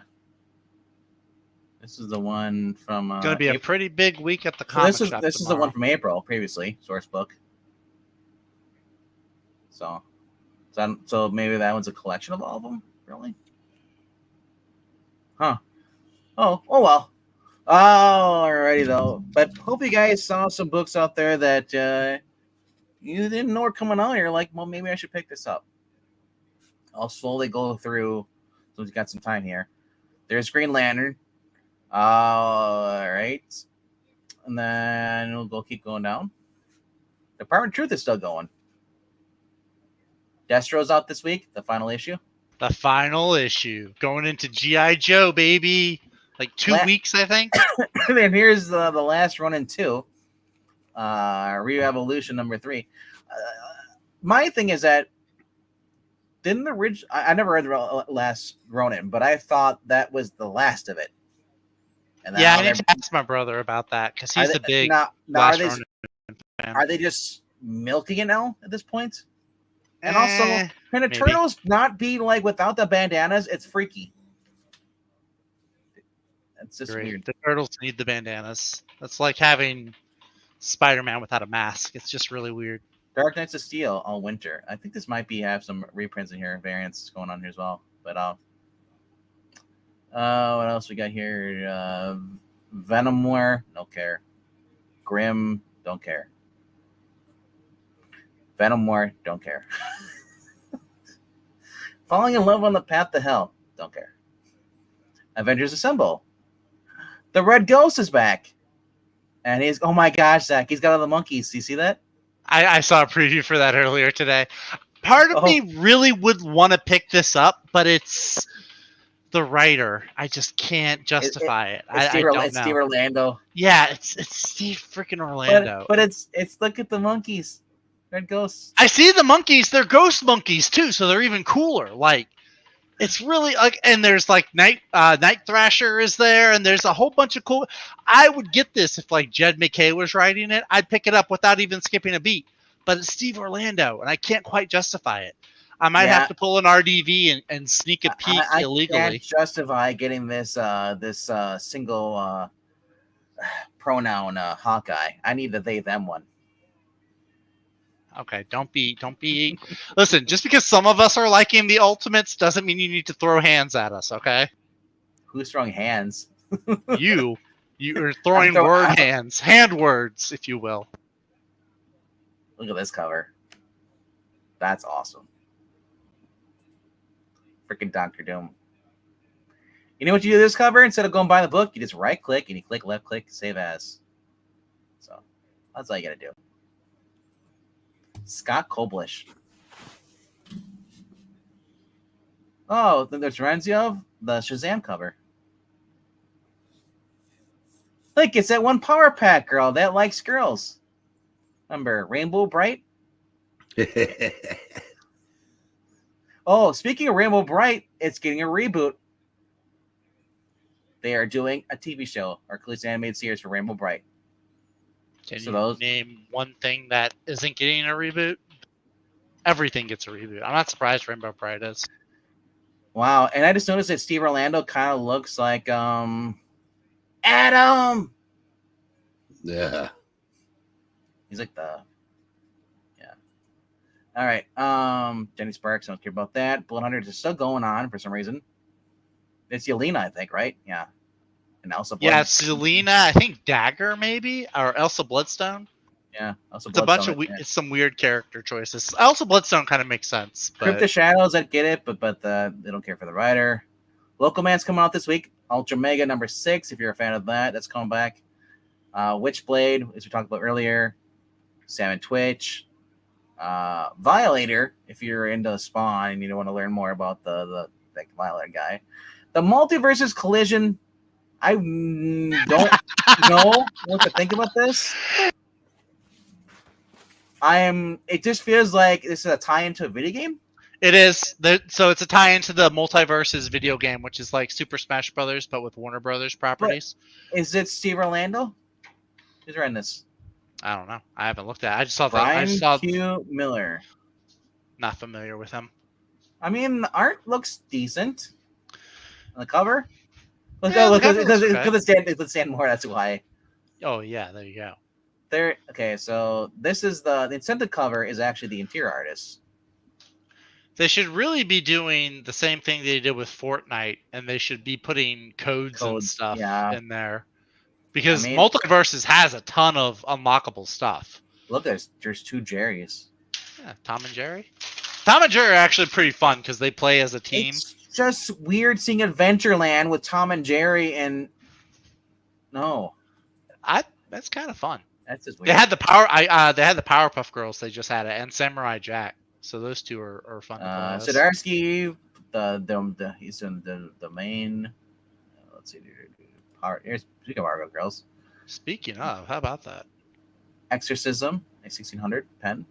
This is the one from. Going to be April. A pretty big week at the comic shop. This is the one from April previously. Source book. So maybe that one's a collection of all of them. Really? Huh. Oh well. Alrighty though. But hope you guys saw some books out there that you didn't know were coming out. You're like, well, maybe I should pick this up. I'll slowly go through. So we've got some time here. There's Green Lantern. All right. And then we'll keep going down. Department of Truth is still going. Destro's out this week, the final issue. The final issue. Going into G.I. Joe, baby. Like 2 weeks, I think. And here's the last run in 2. Re-Evolution number 3. My thing is that didn't the original... I never read the last Ronin, but I thought that was the last of it. And yeah, I need to ask my brother about that because he's the big last Ronin fan. Are they just milking it now at this point? And also, can the maybe. Turtles not be like without the bandanas? It's freaky. It's just weird. The Turtles need the bandanas. That's like having Spider-Man without a mask. It's just really weird. Dark Knights of Steel all winter. I think this might have some reprints in here, variants going on here as well. But what else we got here? Venomware, don't care. Grim, don't care. Venom War, don't care. Falling in love on the path to hell, don't care. Avengers Assemble. The Red Ghost is back. And he's, oh my gosh, Zach, he's got all the monkeys. Do you see that? I saw a preview for that earlier today. Part of me really would want to pick this up, but it's the writer. I just can't justify it. I don't know. Steve Orlando. Yeah, it's Steve freaking Orlando. But it's look at the monkeys. Red Ghosts. I see the monkeys. They're ghost monkeys too, so they're even cooler. Like, it's really like, and there's like Night Thrasher is there, and there's a whole bunch of cool. I would get this if like Jed McKay was writing it. I'd pick it up without even skipping a beat. But it's Steve Orlando, and I can't quite justify it. I might have to pull an RDV and sneak a peek illegally. I can't justify getting this single pronoun Hawkeye. I need the they them one. Okay, don't be. Listen, just because some of us are liking the Ultimates doesn't mean you need to throw hands at us. Okay. Who's throwing hands? You are throwing hand words, if you will. Look at this cover. That's awesome. Freaking Doctor Doom. You know what you do this cover? Instead of going by the book, you just right click and you click left click, save as. So that's all you gotta do. Scott Koblish. Oh, then there's Renziov, the Shazam cover. Look, it's that one Power Pack girl that likes girls. Remember Rainbow Bright? Oh, speaking of Rainbow Bright, it's getting a reboot. They are doing a TV show, or at least animated series for Rainbow Bright. Can you name one thing that isn't getting a reboot? Everything gets a reboot. I'm not surprised Rainbow Bright is. Wow, and I just noticed that Steve Orlando kind of looks like Adam. Yeah. He's like all right. Jenny Sparks, I don't care about that. Blood Hunters is still going on for some reason. It's Yelena, I think, right? Yeah. And Elsa Bloodstone. Yeah, it's Yelena, I think Dagger maybe, or Elsa Bloodstone. Yeah, Elsa it's Bloodstone. A bunch of it's some weird character choices. Elsa Bloodstone kind of makes sense. But... Crypt of Shadows, I get it, but they don't care for the writer. Local Man's coming out this week. Ultra Mega number 6, if you're a fan of that, that's coming back. Witchblade, as we talked about earlier. Salmon Twitch. Violator, if you're into Spawn and you want to learn more about the Violator guy. The Multiverses Collision. I don't know what to think about this. It just feels like this is a tie into a video game. It is. So it's a tie into the Multiverses video game, which is like Super Smash Brothers, but with Warner Brothers properties. But is it Steve Orlando? Who's writing this? I don't know. I haven't looked at it. I just saw Brian Q. Miller. Not familiar with him. I mean, the art looks decent. On the cover? Because it's Stan Moore, that's why. Oh, yeah, there you go. Okay, so this is the incentive cover is actually the interior artist. They should really be doing the same thing they did with Fortnite, and they should be putting codes and stuff in there. Because Multiverses has a ton of unlockable stuff. Look, there's 2 Jerrys. Yeah, Tom and Jerry. Tom and Jerry are actually pretty fun because they play as a team. It's just weird seeing Adventureland with Tom and Jerry and that's kind of fun. That's just weird. They had the Powerpuff Girls. They just had it, and Samurai Jack. So those 2 are fun. To play. Zdarsky, he's in the main. Let's see. Speaking of Argo Girls. Speaking of, how about that? Exorcism, a 1600 pen.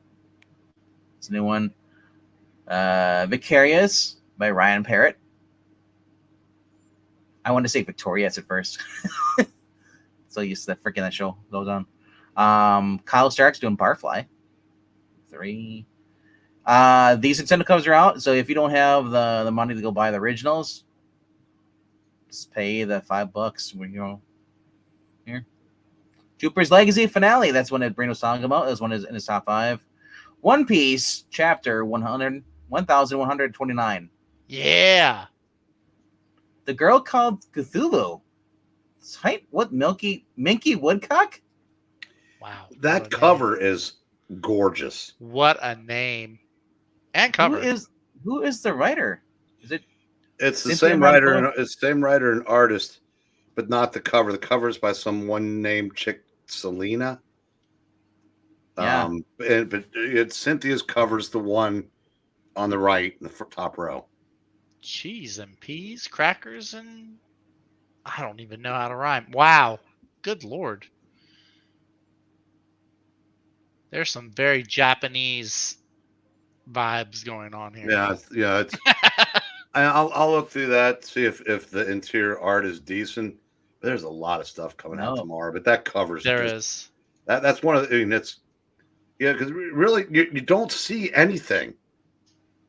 It's a new one. Vicarious by Ryan Parrott. I wanted to say Victorious at first. So used to that show goes on. Kyle Stark's doing Barfly. 3. These incentive codes are out, so if you don't have the money to go buy the originals, just pay the $5 when you go here. Jupiter's Legacy finale. That's one that Brino was talking about. That's one in his top 5. One Piece chapter 1129. Yeah. The Girl Called Cthulhu. What Minky Woodcock? Wow. That cover is gorgeous. What a name and cover. Who is the writer? Is it? It's the Cynthia same writer, Montoya? and it's the same writer and artist, but not the cover. The cover is by someone named Chick Selena. Yeah. But Cynthia's covers the one on the right in the top row. Cheese and peas, crackers, and I don't even know how to rhyme. Wow. Good Lord. There's some very Japanese vibes going on here. Yeah. It's. I'll look through that, see if the interior art is decent. There's a lot of stuff coming out tomorrow, but that covers There just, is. That's one of the. I mean, it's because really you don't see anything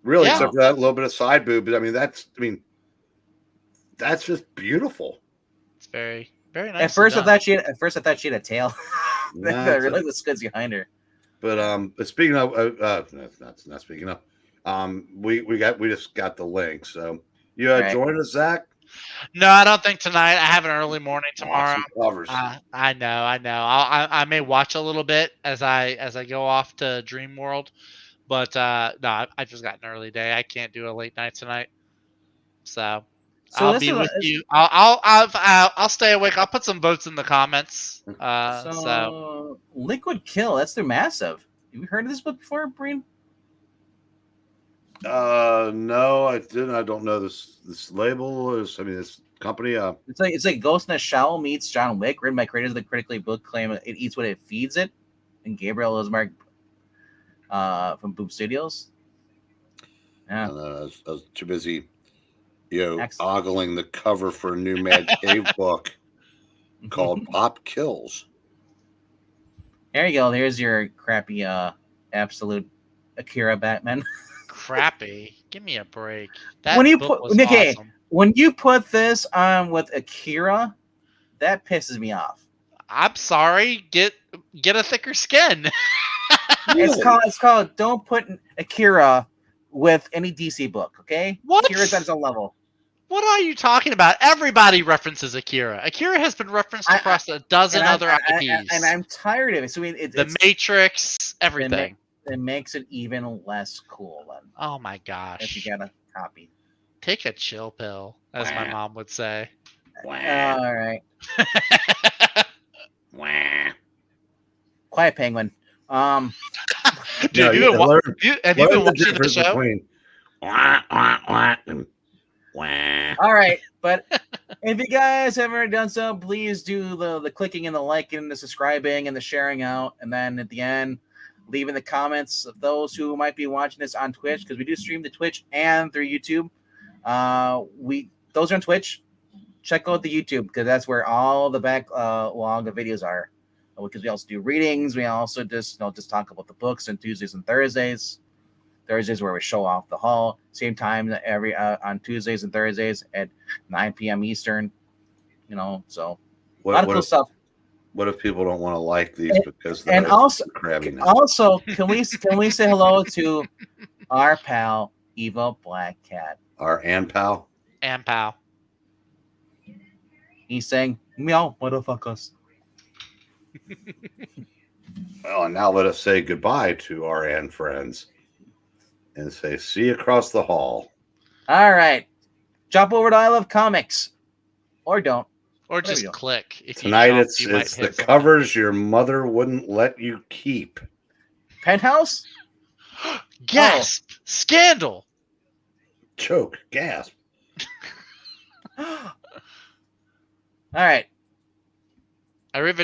really except for that little bit of side boob. But I mean, that's just beautiful. It's very very nice. At first, I thought she had a tail. Nah, I really the skids behind her. But speaking of, not speaking of, we just got the link. So you join us, Zach? No, I don't think tonight. I have an early morning tomorrow. Covers. I know. I may watch a little bit as I go off to Dream World, but no, I just got an early day. I can't do a late night tonight, so I'll be with you. I'll stay awake. I'll put some votes in the comments. So Liquid Kill, that's their massive. Have you heard of this book before, Breen? No, I didn't. I don't know this label. This company. It's like Ghost in the Shell meets John Wick, written by creators of the critically acclaimed It Eats What It Feeds It, and Gabriel Ismark from Boom Studios. Yeah, I was too busy, ogling the cover for a new Mad Cave book called Pop Kills. There you go. There's your crappy absolute Akira Batman. Crappy. Give me a break. When you put awesome. When you put this on with Akira, that pisses me off. I'm sorry. Get a thicker skin. It's called don't put Akira with any DC book, okay? What? Akira's at its own level. What are you talking about? Everybody references Akira. Akira has been referenced across a dozen other IPs. And I'm tired of it. So The Matrix, everything. It makes it even less cool then. Oh my gosh. If you get a copy. Take a chill pill, as my mom would say. All right. Quiet Penguin. Dude, have you been watching the show? All right, but if you guys haven't already done so, please do the clicking and the liking and the subscribing and the sharing out, and then at the end, leave in the comments of those who might be watching this on Twitch, because we do stream to Twitch and through YouTube. Those are on Twitch. Check out the YouTube, because that's where all the backlog of videos are. Because we also do readings. We also just talk about the books on Tuesdays and Thursdays. Thursdays where we show off the haul. Same time every on Tuesdays and Thursdays at 9 p.m. Eastern. So a lot of cool stuff. What if people don't want to like these because and also can we say hello to our pal Eva Black Cat? Our pal. He's saying meow motherfuckers. Well, and now let us say goodbye to our friends and say see you across the hall. All right. Jump over to I Love Comics. Or don't. Or just click. If Tonight it's the covers your mother wouldn't let you keep. Penthouse? Gasp! Oh. Scandal! Choke. Gasp. All right. Arrivederci.